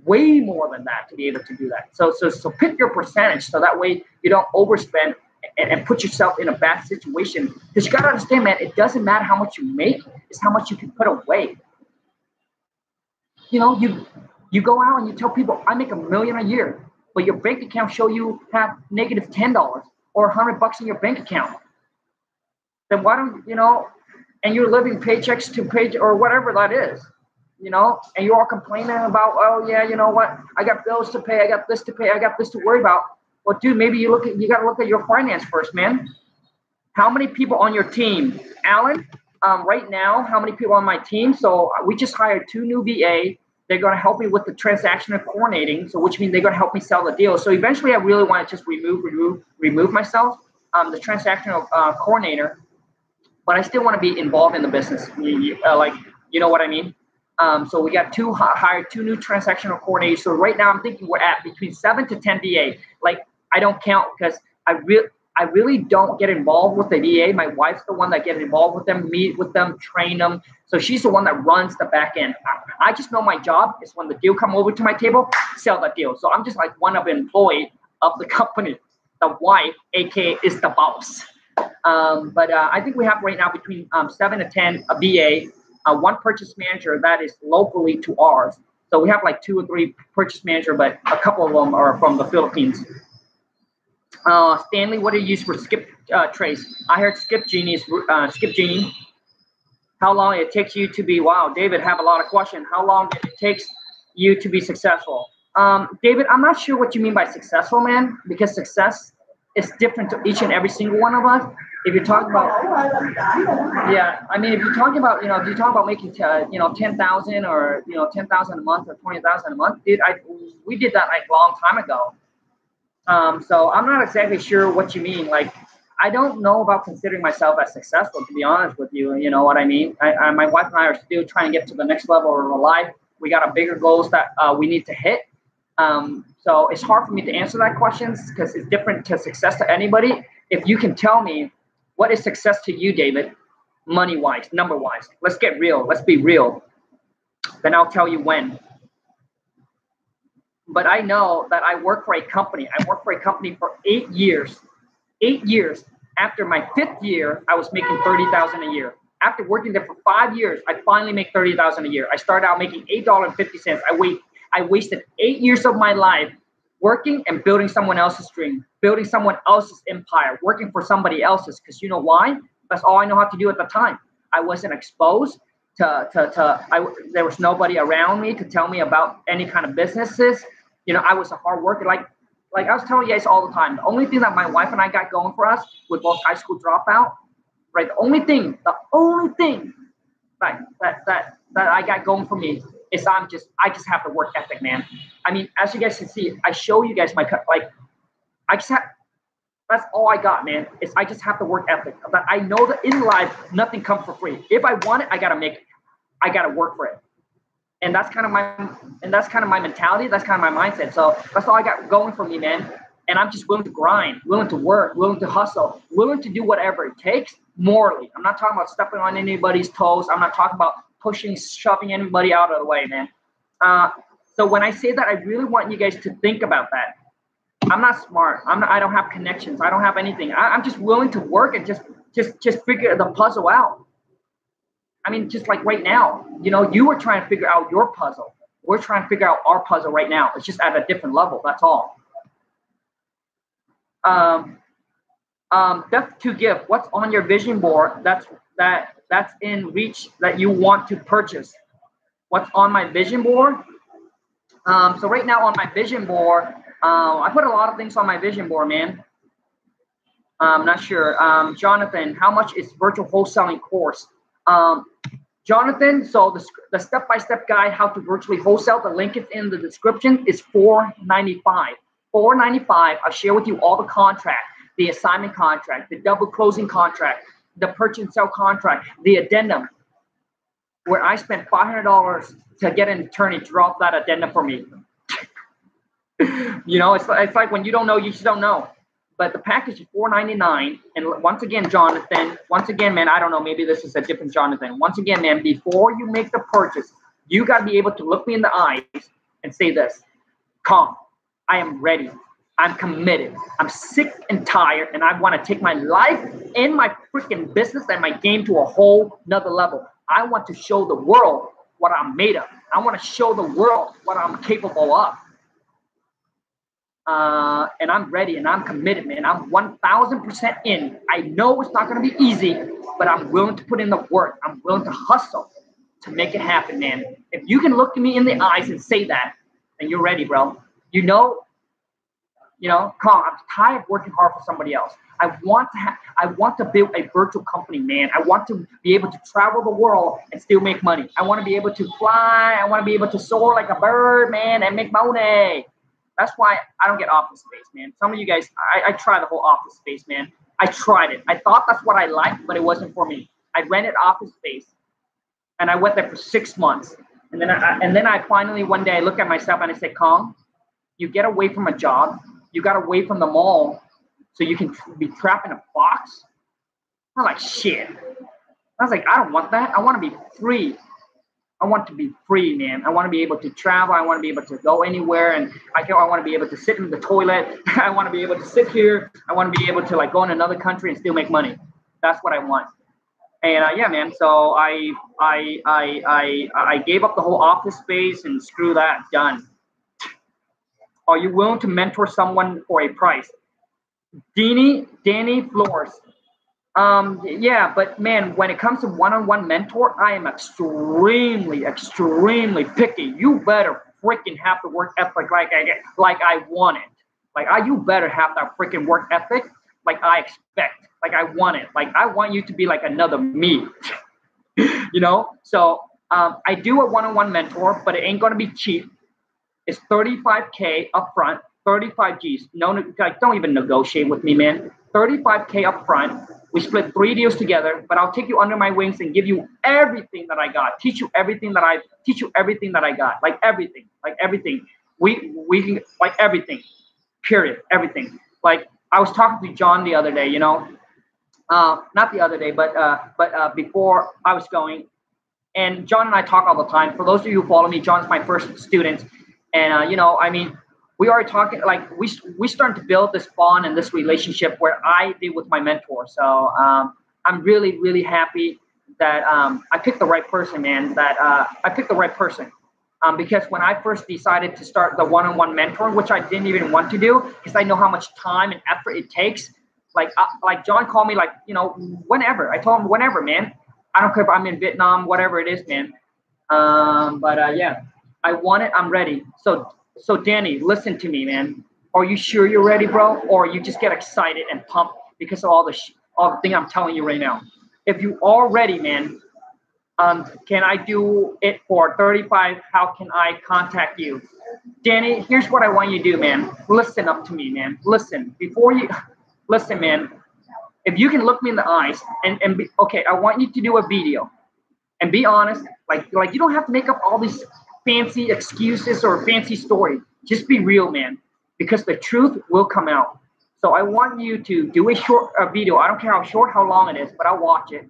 way more than that to be able to do that. So pick your percentage so that way you don't overspend and put yourself in a bad situation. Because you gotta understand, man, it doesn't matter how much you make, it's how much you can put away. You go out and you tell people, I make $1 million a year, but your bank account show you have negative $10 or $100 in your bank account. Then why don't and you're living paychecks to pay or whatever that is, and you're all complaining about, oh yeah, you know what? I got bills to pay, I got this to pay, I got this to worry about. Well, dude, maybe you got to look at your finance first, man. How many people on your team, Alan? Right now, how many people on my team? So we just hired 2 new VA. They're going to help me with the transactional coordinating, so which means they're going to help me sell the deal. So eventually, I really want to just remove myself, the transactional coordinator, but I still want to be involved in the business. Like, you know what I mean? So we got hired 2 new transactional coordinators. So right now, I'm thinking we're at between 7 to 10 VA. Like, I don't count because I really don't get involved with the VA. My wife's the one that gets involved with them, meet with them, train them. So she's the one that runs the back end. I just know my job is when the deal come over to my table, sell that deal. So I'm just like one of the employee of the company. The wife, aka, is the boss. But I think we have right now between 7 to 10 a VA, 1 purchase manager that is locally to ours. So we have like 2 or 3 purchase manager, but a couple of them are from the Philippines. Stanley, what do you use for skip trace? I heard Skip Genie is Skip Genie. How long it takes you to be, wow, David, have a lot of questions. How long did it take you to be successful? David, I'm not sure what you mean by successful, man, because success is different to each and every single one of us. If you're talking about, yeah, I mean, if you're talking about, if you're talking about making, 10,000 or, 10,000 a month or 20,000 a month, dude, we did that like a long time ago. So I'm not exactly sure what you mean. Like, I don't know about considering myself as successful, to be honest with you. You know what I mean? My wife and I are still trying to get to the next level of our life. We got a bigger goals that we need to hit. So it's hard for me to answer that question because it's different to success to anybody. If you can tell me what is success to you, David, money-wise, number-wise, let's get real. Let's be real. Then I'll tell you when. But I know that I work for a company. I worked for a company for 8 years. 8 years. After my 5th year, I was making $30,000 a year. After working there for 5 years, I finally make $30,000 a year. I started out making $8.50. I wasted 8 years of my life working and building someone else's dream, building someone else's empire, working for somebody else's. Because you know why? That's all I know how to do at the time. I wasn't exposed there was nobody around me to tell me about any kind of businesses. I was a hard worker. Like I was telling you guys all the time, the only thing that my wife and I got going for us with both high school dropout, right? The only thing that I got going for me is I just have the work ethic, man. I mean, as you guys can see, I show you guys that's all I got, man. I just have the work ethic. But I know that in life, nothing comes for free. If I want it, I gotta make it. I gotta work for it. And that's kind of my mentality. That's kind of my mindset. So that's all I got going for me, man. And I'm just willing to grind, willing to work, willing to hustle, willing to do whatever it takes morally. I'm not talking about stepping on anybody's toes. I'm not talking about pushing, shoving anybody out of the way, man. So when I say that, I really want you guys to think about that. I'm not smart. I don't have connections. I don't have anything. I'm just willing to work and just figure the puzzle out. I mean, just like right now, you know, you were trying to figure out your puzzle. We're trying to figure out our puzzle right now. It's just at a different level. That's all. Depth to give. What's on your vision board? That's in reach that you want to purchase. What's on my vision board? So right now on my vision board, I put a lot of things on my vision board, man. I'm not sure. Jonathan, how much is virtual wholesaling course? Jonathan, so the step-by-step guide how to virtually wholesale, the link is in the description, is $495. $495. I'll share with you all the contract, the assignment contract, the double closing contract, the purchase and sell contract, the addendum, where I spent $500 to get an attorney to draw up that addendum for me. You know, it's like when you don't know, you just don't know. But the package is $499. And once again, Jonathan, man, I don't know, maybe this is a different Jonathan. Once again, man, before you make the purchase, you got to be able to look me in the eyes and say this: Khang, I am ready. I'm committed. I'm sick and tired, and I want to take my life and my freaking business and my game to a whole nother level. I want to show the world what I'm made of. I want to show the world what I'm capable of. And I'm ready and I'm committed, man. I'm 1000% in. I know it's not going to be easy, but I'm willing to put in the work. I'm willing to hustle to make it happen, man. If you can look me in the eyes and say that, then you're ready, bro. You know, Khang, I'm tired of working hard for somebody else. I want to build a virtual company, man. I want to be able to travel the world and still make money. I want to be able to fly. I want to be able to soar like a bird, man, and make money. That's why I don't get office space, man. Some of you guys, I tried the whole office space, man. I tried it. I thought that's what I liked, but it wasn't for me. I rented office space, and I went there for 6 months. And then I finally, one day, I look at myself and I say, Khang, you get away from a job. You got away from the mall so you can be trapped in a box. I'm like, shit. I was like, I don't want that. I want to be free. I want to be free, man. I want to be able to travel. I want to be able to go anywhere, and I want to be able to sit in the toilet. I want to be able to sit here. I want to be able to like go in another country and still make money. That's what I want. And yeah, man. So I gave up the whole office space and screw that. Done. Are you willing to mentor someone for a price? Danny Flores. Yeah, but man, when it comes to one-on-one mentor, I am extremely picky. You better freaking have the work ethic like I want it. You better have that freaking work ethic like I expect, like I want it. Like I want you to be like another me, you know? So I do a one-on-one mentor, but it ain't gonna be cheap. It's $35K upfront, 35 G's. No, like, don't even negotiate with me, man. 35K upfront. We split 3 deals together, but I'll take you under my wings and give you everything that I got. Teach you everything that I got. Like everything. We can, like everything. Period. Everything. Like I was talking to John the other day, you know. Not the other day, but before I was going. And John and I talk all the time. For those of you who follow me, John's my first student. And, you know, I mean, we are talking, like, we starting to build this bond and this relationship where I did with my mentor. So I'm really, really happy that I picked the right person, man, because when I first decided to start the one-on-one mentoring, which I didn't even want to do, because I know how much time and effort it takes. Like John called me, like, you know, whenever. I told him, whenever, man. I don't care if I'm in Vietnam, whatever it is, man. Yeah, I want it. I'm ready. So Danny, listen to me, man. Are you sure you're ready, bro? Or you just get excited and pumped because of all the thing I'm telling you right now? If you are ready, man, can I do it for 35? How can I contact you? Danny, here's what I want you to do, man. Listen up to me, man. Listen, listen, man. If you can look me in the eyes and be, okay, I want you to do a video and be honest. Like you don't have to make up all these fancy excuses or fancy story. Just be real, man. because the truth will come out. So I want you to do a video. I don't care how short, how long it is, but I'll watch it.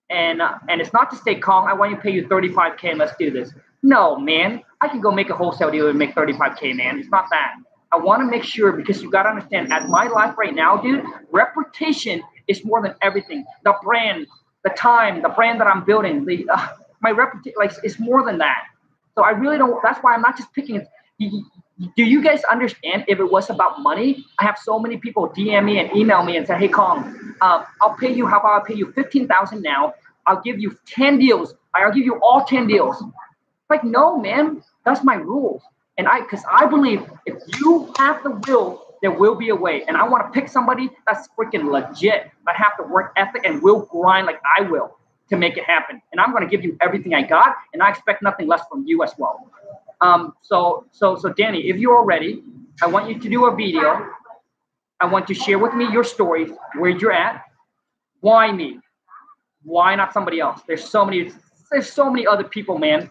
And it's not to say, Khang, I want you to pay you 35K and let's do this. No, man, I can go make a wholesale deal and make 35K, man. It's not that. I want to make sure, because you got to understand, at my life right now, dude, reputation is more than everything. The brand, the time, the brand that I'm building, my reputation, like, it's more than that. So I really don't, that's why I'm not just picking it. Do you guys understand if it was about money? I have so many people DM me and email me and say, hey, Khang, I'll pay you, how about I pay you 15,000 now? I'll give you 10 deals. I'll give you all 10 deals. Like, no, man, that's my rules. And because I believe if you have the will, there will be a way. And I want to pick somebody that's freaking legit, that have the work ethic and will grind like I will to make it happen. And I'm going to give you everything I got, and I expect nothing less from you as well. So Danny, if you're all ready, I want you to do a video. I want you to share with me your stories, where you're at. Why me? Why not somebody else? There's so many other people, man,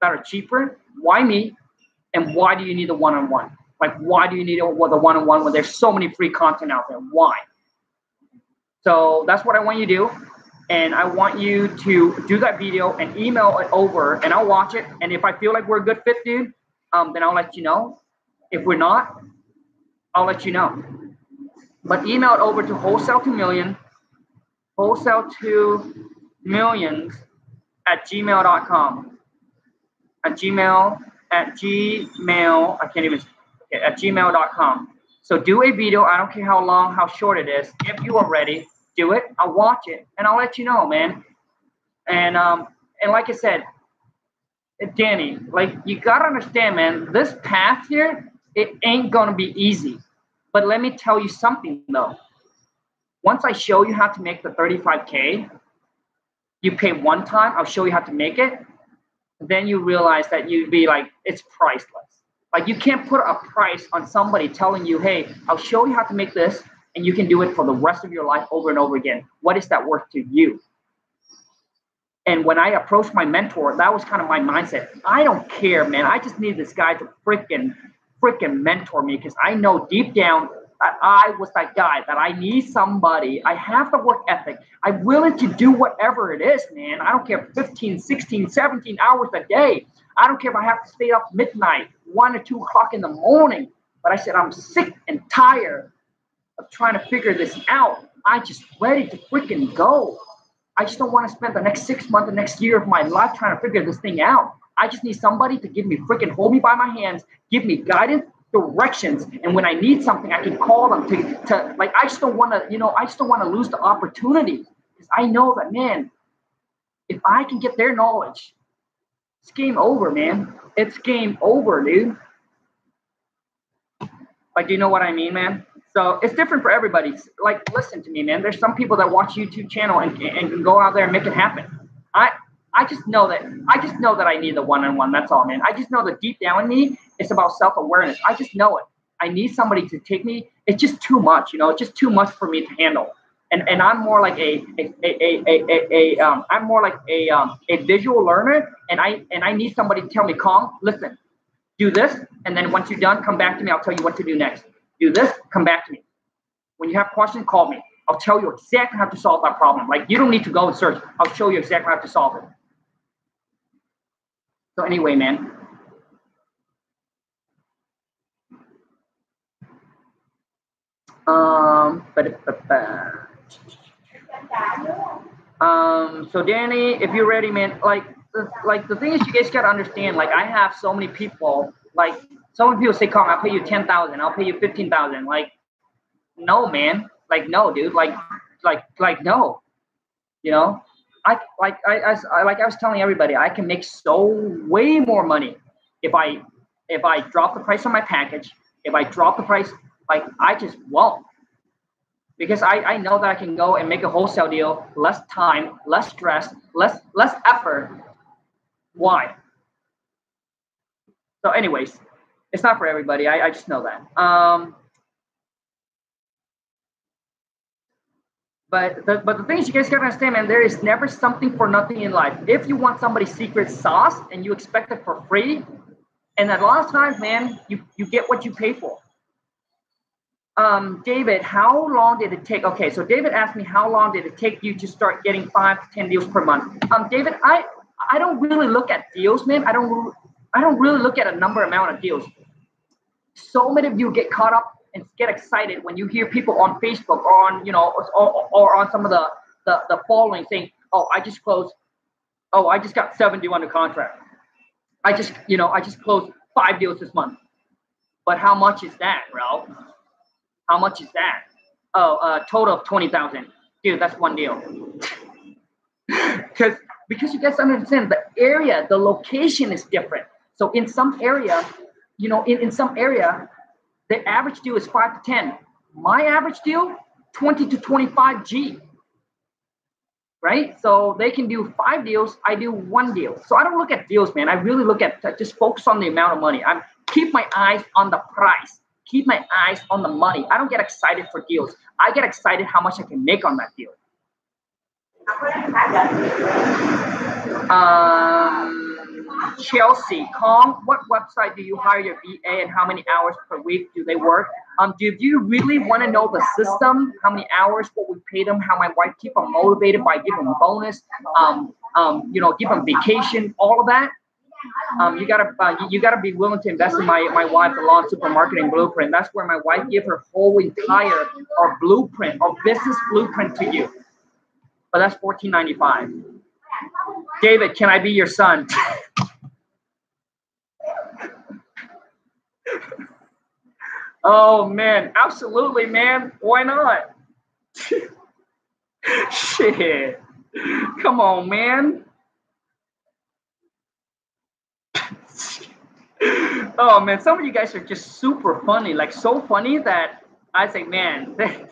that are cheaper. Why me? And why do you need a one-on-one? Like, why do you need the one-on-one when there's so many free content out there? Why? So that's what I want you to do. And I want you to do that video and email it over, and I'll watch it. And if I feel like we're a good fit, dude, then I'll let you know. If we're not, I'll let you know. But email it over to wholesale2millions at gmail.com. At gmail.com. So do a video. I don't care how long, how short it is. If you are ready, do it. I'll watch it and I'll let you know, man. And like I said, Danny, like, you gotta understand, man, this path here, it ain't gonna be easy. But let me tell you something though. Once I show you how to make the 35K, you pay one time, I'll show you how to make it. Then you realize that you'd be like, it's priceless. Like, you can't put a price on somebody telling you, hey, I'll show you how to make this, and you can do it for the rest of your life over and over again. What is that worth to you? And when I approached my mentor, that was kind of my mindset. I don't care, man. I just need this guy to freaking mentor me, because I know deep down that I was that guy, that I need somebody. I have the work ethic. I'm willing to do whatever it is, man. I don't care, 15, 16, 17 hours a day. I don't care if I have to stay up midnight, 1 or 2 o'clock in the morning. But I said, I'm sick and tired of trying to figure this out. I'm just ready to freaking go. I just don't want to spend the next 6 months, the next year of my life trying to figure this thing out. I just need somebody to give me freaking, hold me by my hands, give me guidance, directions. And when I need something, I can call them to like, I just don't want to, I just don't want to lose the opportunity, because I know that, man, if I can get their knowledge, it's game over, man. It's game over, dude. Like, do you know what I mean, man? So it's different for everybody. Like, listen to me, man. There's some people that watch YouTube channel and can go out there and make it happen. I just know that I need the one-on-one. That's all, man. I just know that deep down in me, it's about self-awareness. I just know it. I need somebody to take me. It's just too much, It's just too much for me to handle. And I'm more like a visual learner. And I need somebody to tell me, Khang, listen, do this, and then once you're done, come back to me. I'll tell you what to do next. Do this, come back to me. When you have questions, call me. I'll tell you exactly how to solve that problem. Like, you don't need to go and search. I'll show you exactly how to solve it. So anyway, man. So Danny, if you're ready, man, like the thing is, you guys gotta understand, like, I have so many people, like, so many people say, Khang, I'll pay you 10,000, I'll pay you 15,000. Like, no, man. Like, no, dude. Like no. I was telling everybody, I can make way more money if I drop the price on my package. If I drop the price, like, I just won't. Because I know that I can go and make a wholesale deal, less time, less stress, less effort. Why? So anyways, it's not for everybody. I just know that. But the thing is, you guys gotta understand, man, there is never something for nothing in life. If you want somebody's secret sauce and you expect it for free, and a lot of times, man, you get what you pay for. David, how long did it take? Okay, so David asked me how long did it take you to start getting 5 to 10 deals per month. David, I don't really look at deals, man. I don't really look at a number amount of deals. So many of you get caught up and get excited when you hear people on Facebook or on or on some of the following saying, "Oh, I just closed. Oh, I just got 70 under contract. I just closed 5 deals this month." But how much is that, bro? How much is that? Oh, total of 20,000. Dude, that's one deal. because you guys understand the area, the location is different. So in some area, in some area, the average deal is 5 to 10. My average deal, 20 to 25 G. Right? So they can do 5 deals. I do 1 deal. So I don't look at deals, man. I really look at just focus on the amount of money. I keep my eyes on the price. Keep my eyes on the money. I don't get excited for deals. I get excited how much I can make on that deal. Chelsea, Khang, what website do you hire your VA and how many hours per week do they work? Do you really want to know the system? How many hours, what we pay them, how my wife keep them motivated by giving them bonus, give them vacation, all of that? You gotta be willing to invest in my wife, the Lawn Supermarketing Blueprint. That's where my wife gave her whole entire blueprint, our business blueprint to you. But that's $14.95. David, can I be your son? Oh man, absolutely, man. Why not? Shit. Come on, man. Oh man, some of you guys are just super funny, like so funny that I say, man. Let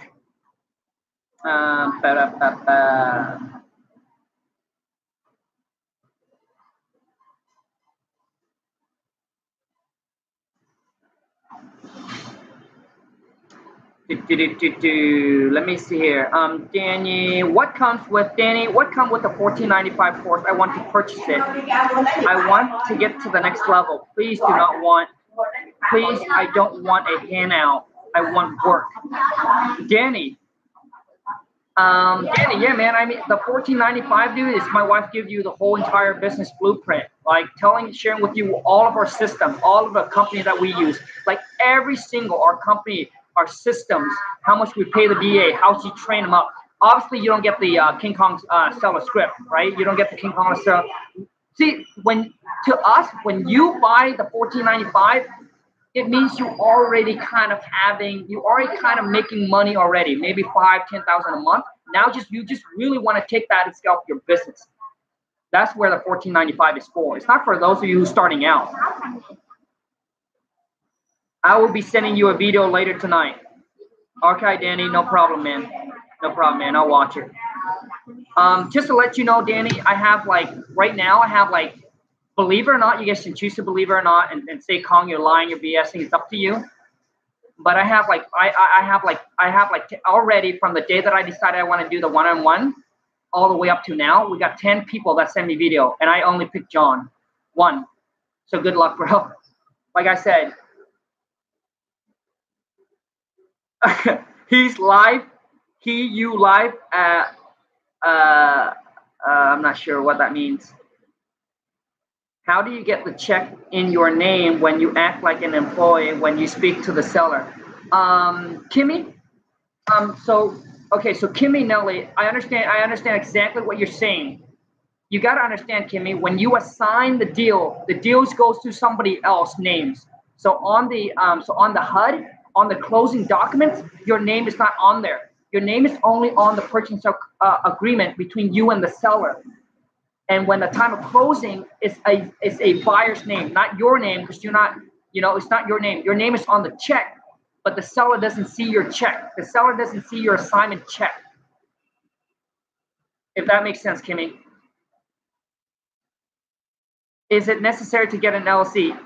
me see here. Danny, what comes with the $14.95 course? I want to purchase it. I want to get to the next level. Please do not want. Please, I don't want a handout. I want work. Danny. Danny, yeah, man. I mean, the $14.95, dude, is my wife give you the whole entire business blueprint. Like sharing with you all of our systems, all of the company that we use, like every single our company. Our systems, how much we pay the VA, how to train them up. Obviously, you don't get the King Kong seller script, right? You don't get the King Kong seller. See, when you buy the $14.95, it means you already kind of making money already, maybe $5,000-$10,000 a month. Now you just really want to take that and scale up your business. That's where the $14.95 is for. It's not for those of you who are starting out. I will be sending you a video later tonight. Okay, Danny, no problem, man. No problem, man. I'll watch it. Just to let you know, Danny, I have right now, believe it or not, you guys can choose to believe it or not and say, Khang, you're lying, you're BSing. It's up to you. But I have already from the day that I decided I want to do the one-on-one all the way up to now, we got 10 people that send me video, and I only picked John, 1. So good luck, bro. Like I said, he's live. You live. I'm not sure what that means. How do you get the check in your name when you act like an employee when you speak to the seller? Kimmy. So Kimmy Nelly, I understand exactly what you're saying. You got to understand, Kimmy, when you assign the deals goes to somebody else's names. So on the HUD. On the closing documents, your name is not on there. Your name is only on the purchase agreement between you and the seller. And when the time of closing is a buyer's name, not your name, because you're not, it's not your name. Your name is on the check, but the seller doesn't see your check. The seller doesn't see your assignment check. If that makes sense, Kimmy. Is it necessary to get an LLC?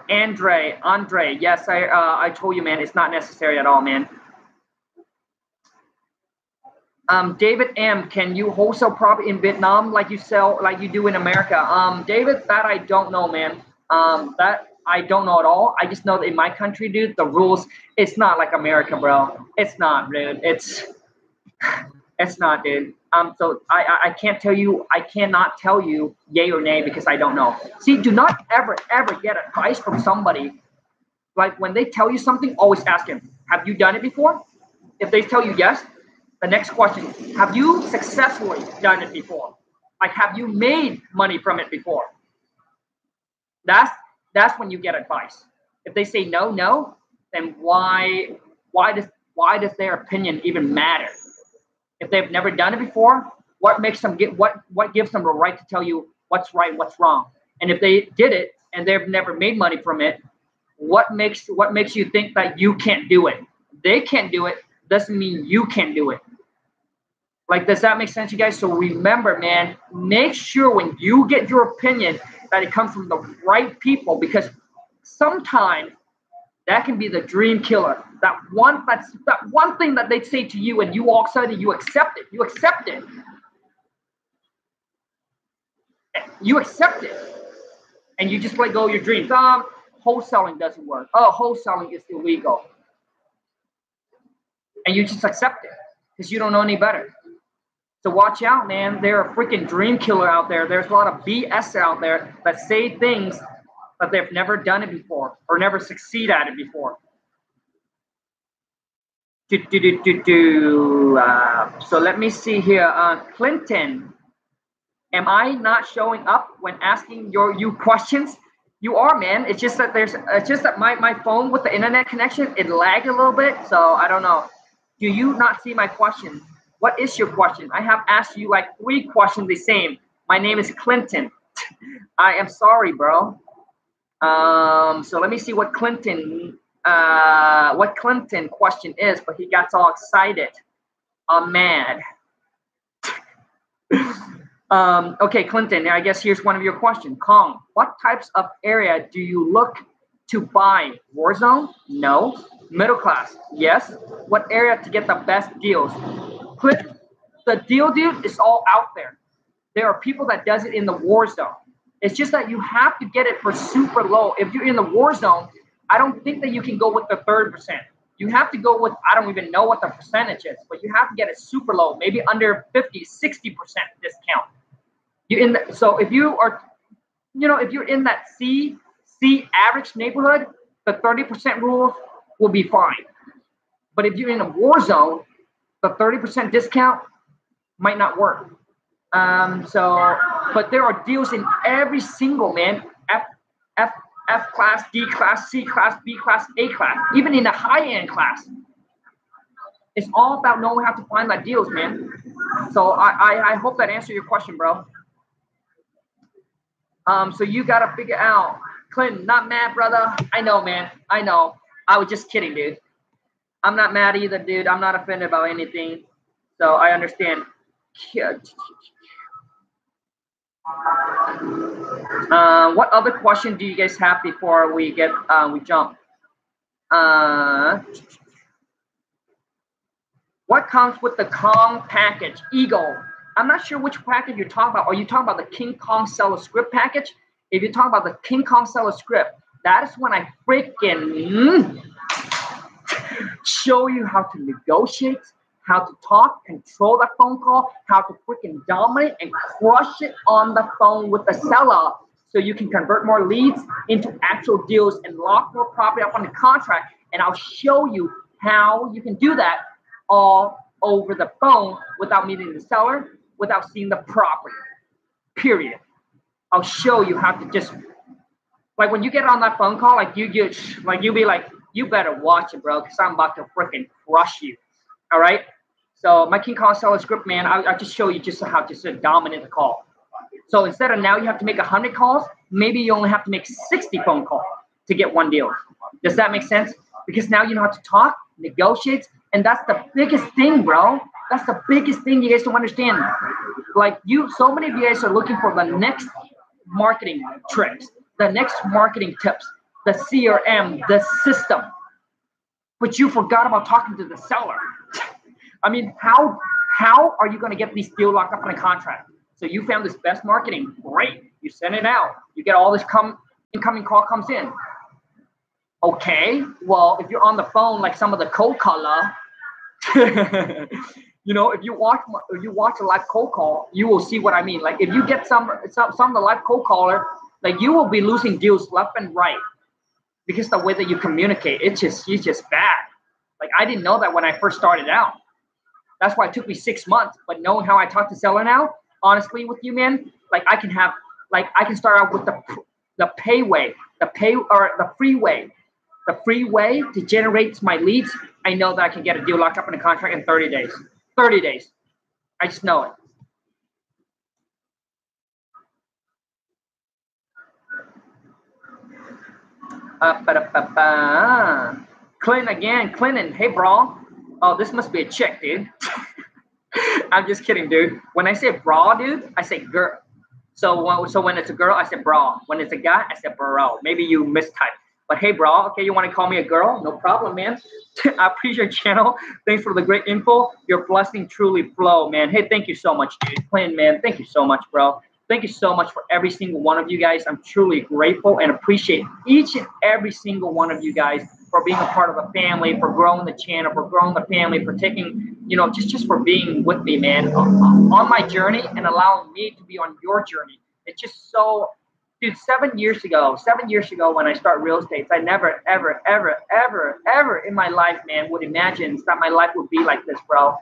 Andre, yes, I told you, man, it's not necessary at all, man. David M, can you wholesale property in Vietnam like you do in America? David, that I don't know, man. That I don't know at all. I just know that in my country, dude, the rules, it's not like America, bro. It's not, dude. It's not, dude. So I can't tell you, I cannot tell you yay or nay because I don't know. See, do not ever get advice from somebody. Like when they tell you something, always ask them, have you done it before? If they tell you yes, the next question, have you successfully done it before? Like, have you made money from it before? That's when you get advice. If they say no, then why does their opinion even matter? If they've never done it before, what makes them what gives them the right to tell you what's right, what's wrong? And if they did it and they've never made money from it, what makes you think that you can't do it? They can't do it doesn't mean you can't do it. Like, does that make sense, you guys? So remember, man, make sure when you get your opinion that it comes from the right people, because sometimes that can be the dream killer. That one thing that they say to you and you all of a sudden you accept it. You accept it. You accept it. And you just let go of your dreams. Wholesaling doesn't work. Oh, wholesaling is illegal. And you just accept it because you don't know any better. So watch out, man. They're a freaking dream killer out there. There's a lot of BS out there that say things that they've never done it before or never succeed at it before. So let me see here. Clinton, am I not showing up when asking you questions? You are, man. It's just that my phone with the internet connection, it lagged a little bit. So I don't know. Do you not see my question? What is your question? I have asked you like 3 questions the same. My name is Clinton. I am sorry, bro. So let me see what Clinton question is, but he got all excited. I'm mad. Okay, Clinton, I guess here's one of your questions. Khang, what types of area do you look to buy? Warzone? No. Middle class? Yes. What area to get the best deals? Click the deal, dude, is all out there. There are people that does it in the war zone. It's just that you have to get it for super low. If you're in the war zone, I don't think that you can go with the 30%. You have to go with, I don't even know what the percentage is, but you have to get it super low, maybe under 50, 60% discount. So if you are, if you're in that C average neighborhood, the 30% rule will be fine. But if you're in a war zone, the 30% discount might not work. But there are deals in every single, man, F class, D class, C class, B class, A class, even in the high-end class. It's all about knowing how to find that deals, man. So I hope that answered your question, bro. So you got to figure out, Clinton, not mad, brother. I know, man. I know. I was just kidding, dude. I'm not mad either, dude. I'm not offended about anything. So I understand. What other question do you guys have before we jump? What comes with the Khang package? Eagle. I'm not sure which package you're talking about. Are you talking about the King Kong seller script package? If you're talking about the King Kong seller script, that is when I freaking show you how to negotiate, how to talk, control that phone call, how to freaking dominate and crush it on the phone with the seller so you can convert more leads into actual deals and lock more property up on the contract. And I'll show you how you can do that all over the phone without meeting the seller, without seeing the property, period. I'll show you how to just, like when you get on that phone call, you'll be like, you better watch it, bro, because I'm about to freaking crush you. All right. So my King Kong seller script, man, I'll just show you just how to dominate the call. So instead of now you have to make 100 calls, maybe you only have to make 60 phone calls to get one deal. Does that make sense? Because now you know how to talk, negotiate, and that's the biggest thing, bro. That's the biggest thing you guys don't understand. Like so many of you guys are looking for the next marketing tricks, the next marketing tips, the CRM, the system, but you forgot about talking to the seller. I mean, how are you going to get these deals locked up on a contract? So you found this best marketing, great. You send it out. You get all this incoming call comes in. Okay, well, if you're on the phone like some of the cold caller, you know, if you watch a live cold call, you will see what I mean. Like if you get some of the live cold caller, like you will be losing deals left and right because the way that you communicate, it's just bad. Like I didn't know that when I first started out. That's why it took me 6 months. But knowing how I talk to seller now, honestly, with you, man, like I can start out with the pay way, the free way. The free way to generate my leads, I know that I can get a deal locked up in a contract in 30 days. 30 days. I just know it. Clinton. Hey, bro. Oh, this must be a chick, dude. I'm just kidding, dude. When I say bra, dude, I say girl. So when it's a girl, I say bra. When it's a guy, I say bro. Maybe you mistyped. But hey, bro, okay, you want to call me a girl? No problem, man. I appreciate your channel. Thanks for the great info. Your blessing truly flow, man. Hey, thank you so much, dude. Clinton, man, thank you so much, bro. Thank you so much for every single one of you guys. I'm truly grateful and appreciate each and every single one of you guys for being a part of the family, for growing the channel, for growing the family, for taking, you know, just for being with me, man, on my journey and allowing me to be on your journey. It's just so, dude, 7 years ago when I started real estate, I never, ever in my life, man, would imagine that my life would be like this, bro.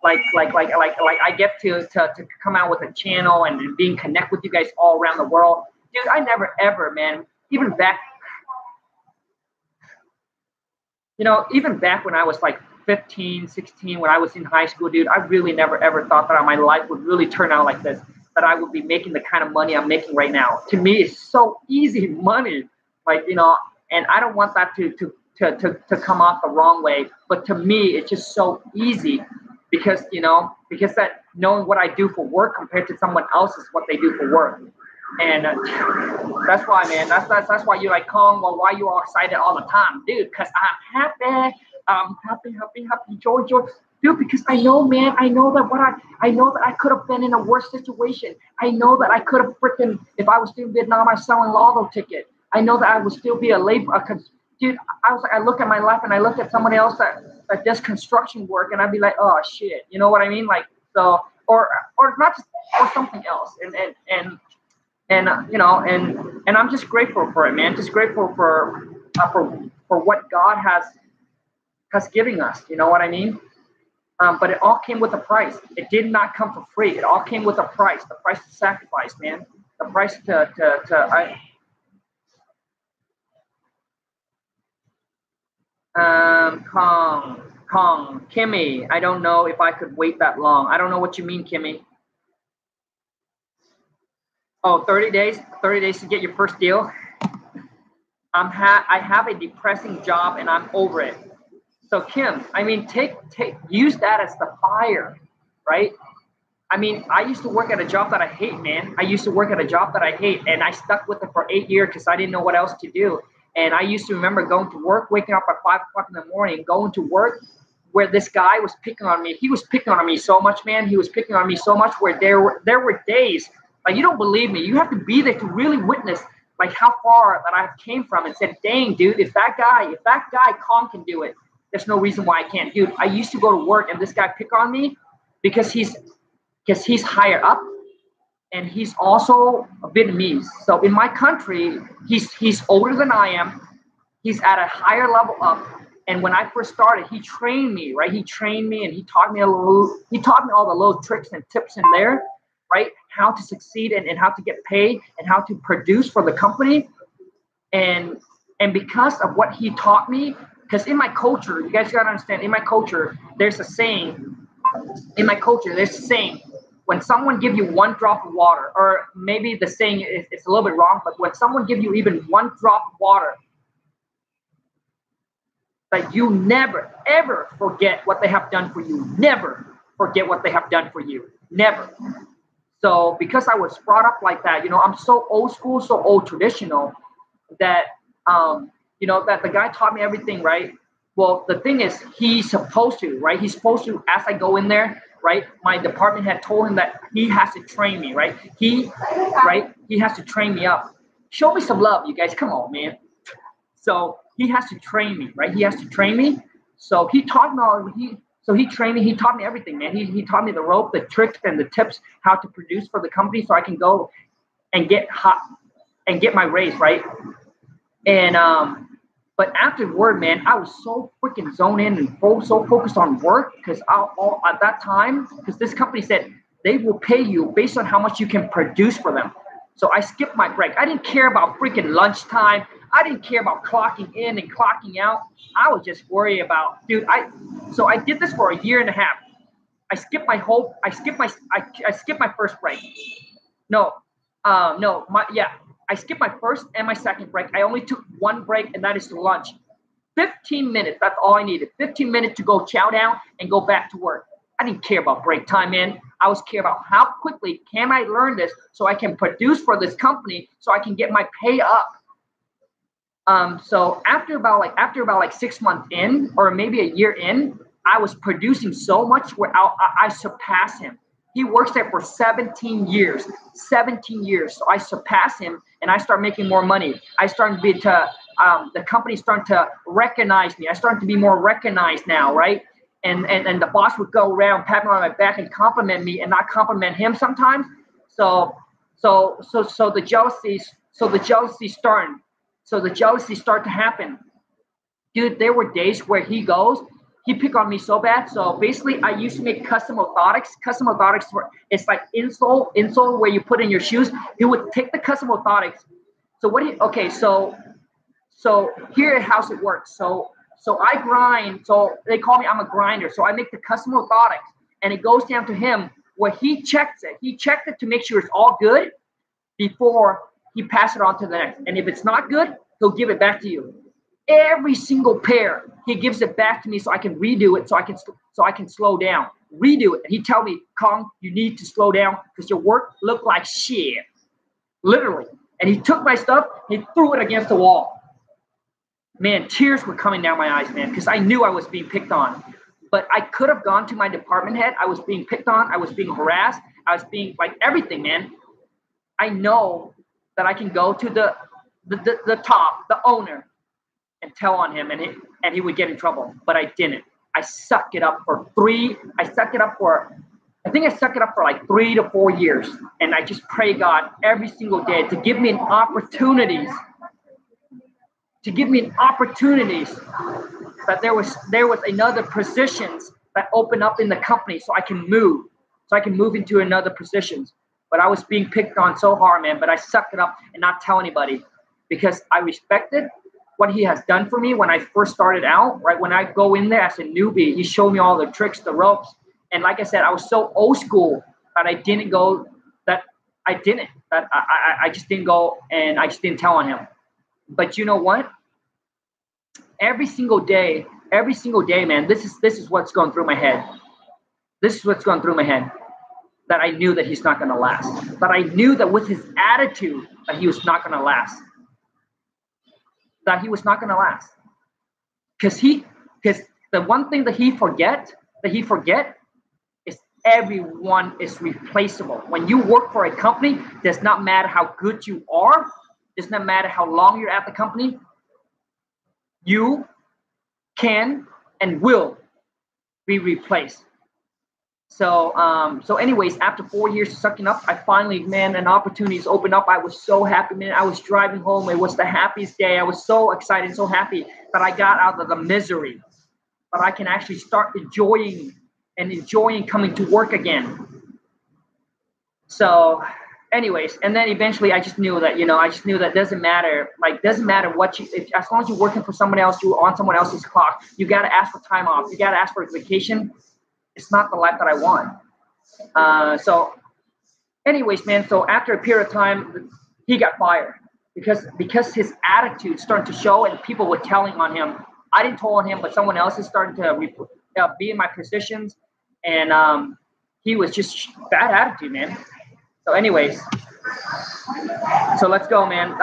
Like I get to come out with a channel and being connect with you guys all around the world. Dude, I never ever, man, even back when I was like 15, 16, when I was in high school, dude, I really never ever thought that my life would really turn out like this, that I would be making the kind of money I'm making right now. To me, it's so easy money. Like, you know, and I don't want that to come off the wrong way, but to me, it's just so easy because that knowing what I do for work compared to someone else's what they do for work. And that's why, man, that's why you're like, Khang, well, why you all excited all the time, dude? Because I'm happy, joy. Dude, because I know, man, I know that I could have been in a worse situation. I know that I could have freaking, if I was still in Vietnam, I was selling lotto ticket. I know that I would still be a labor, dude, I look at my life and I look at someone else that does construction work and I'd be like, oh shit, you know what I mean? Like, so, or not just, or something else. And you know, and I'm just grateful for it, man. Just grateful for what God has given us. You know what I mean? But it all came with a price. It did not come for free. It all came with a price. The price to sacrifice, man. The price Khang, Kimmy. I don't know if I could wait that long. I don't know what you mean, Kimmy. Oh, 30 days? 30 days to get your first deal? I have a depressing job and I'm over it. So Kim, I mean, use that as the fire, right? I mean, I used to work at a job that I hate, man. I used to work at a job that I hate and I stuck with it for 8 years because I didn't know what else to do. And I used to remember going to work, waking up at 5 o'clock in the morning, going to work where this guy was picking on me. He was picking on me so much, man. He was picking on me so much where there were days, like, you don't believe me. You have to be there to really witness like how far that I came from and said, dang, dude, if that guy Khang can do it, there's no reason why I can't. Dude, I used to go to work and this guy pick on me because he's higher up and he's also a Vietnamese. So in my country, he's older than I am. He's at a higher level up. And when I first started, he trained me, right? He trained me and he taught me all the little tricks and tips in there, right? How to succeed and how to get paid and how to produce for the company. And because of what he taught me, because in my culture, you guys gotta understand, in my culture, there's a saying, when someone give you one drop of water, or maybe the saying is a little bit wrong, but when someone give you even one drop of water, like, you never, ever forget what they have done for you. Never forget what they have done for you. Never. So because I was brought up like that, you know, I'm so old school, so old traditional that, you know, that the guy taught me everything, right? Well, the thing is, he's supposed to, right? He's supposed to, as I go in there, right? My department had told him that he has to train me, right? He has to train me up. Show me some love, you guys. Come on, man. So he has to train me, right? He has to train me. So he taught me all. He trained me. He taught me everything, man. He taught me the rope, the tricks, and the tips how to produce for the company, so I can go and get hot and get my raise, right? And but afterward, man, I was so freaking zoned in and so focused on work because at that time, because this company said they will pay you based on how much you can produce for them. So I skipped my break. I didn't care about freaking lunchtime. I didn't care about clocking in and clocking out. I was just worried about, dude. So I did this for a year and a half. I skipped my first break. I skipped my first and my second break. I only took one break, and that is lunch. 15 minutes. That's all I needed. 15 minutes to go chow down and go back to work. I didn't care about break time, man. I was care about how quickly can I learn this so I can produce for this company so I can get my pay up. So after about 6 months in, or maybe a year in, I was producing so much where I surpassed him. He works there for 17 years. 17 years. So I surpassed him, and I start making more money. I started to be the company starting to recognize me. I started to be more recognized now, right? And the boss would go around, pat me on my back, and compliment me, and not compliment him sometimes. So the jealousy start to happen. Dude, there were days where he picked on me so bad. So basically, I used to make custom orthotics. Custom orthotics, it's like insole where you put in your shoes. He would take the custom orthotics. So here how it works. So I grind. So they call me, I'm a grinder. So I make the custom orthotics, and it goes down to him where he checks it. He checked it to make sure it's all good before he passes it on to the next. And if it's not good, he'll give it back to you. Every single pair, he gives it back to me so I can redo it, so I can slow down, redo it. And he tell me, Khang, you need to slow down because your work looked like shit, literally. And he took my stuff, he threw it against the wall. Man, tears were coming down my eyes, man, because I knew I was being picked on. But I could have gone to my department head. I was being picked on. I was being harassed. I was being like everything, man. I know that I can go to the top, the owner, and tell on him, and he would get in trouble. But I didn't. I sucked it up for like 3 to 4 years. And I just pray God every single day to give me an opportunities that there was another positions that opened up in the company so I can move into another positions. But I was being picked on so hard, man, but I sucked it up and not tell anybody because I respected what he has done for me when I first started out, right? When I go in there as a newbie, he showed me all the tricks, the ropes. And like I said, I was so old school that I just didn't go, and I just didn't tell on him. But you know what? Every single day, man, this is what's going through my head. This is what's going through my head. That I knew that he's not going to last. But I knew that with his attitude that he was not going to last. That he was not going to last. Because the one thing that he forget is everyone is replaceable. When you work for a company, does not matter how good you are, does not matter how long you're at the company, you can and will be replaced. So anyways, after 4 years of sucking up, I finally, man, an opportunities opened up. I was so happy, man. I was driving home. It was the happiest day. I was so excited, so happy that I got out of the misery, that I can actually start enjoying coming to work again. So anyways, and then eventually I just knew that, doesn't matter. Like, doesn't matter what as long as you're working for someone else, you're on someone else's clock, you got to ask for time off. You got to ask for a vacation. It's not the life that I want. So anyways, man, so after a period of time, he got fired because his attitude started to show and people were telling on him. I didn't tell on him, but someone else is starting to be in my positions. And he was just bad attitude, man. So anyways, so let's go, man.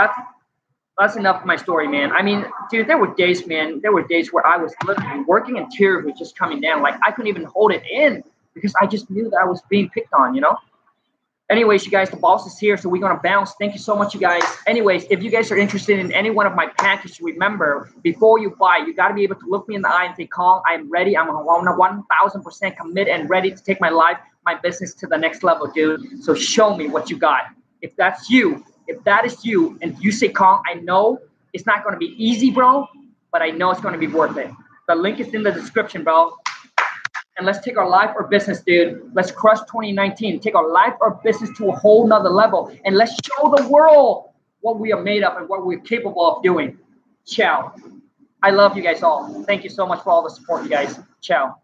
That's enough of my story, man. I mean, dude, there were days where I was literally working and tears were just coming down. Like, I couldn't even hold it in because I just knew that I was being picked on, Anyways, you guys, the boss is here, so we're gonna bounce. Thank you so much, you guys. Anyways, if you guys are interested in any one of my packages, remember, before you buy, you gotta be able to look me in the eye and say, Khang, I'm ready. I'm 1000% committed and ready to take my life, my business to the next level, dude. So show me what you got. If that's you, if that is you, and you say, Khang, I know it's not gonna be easy, bro, but I know it's gonna be worth it. The link is in the description, bro. And let's take our life or business, dude. Let's crush 2019. Take our life or business to a whole nother level. And let's show the world what we are made of and what we're capable of doing. Ciao. I love you guys all. Thank you so much for all the support, you guys. Ciao.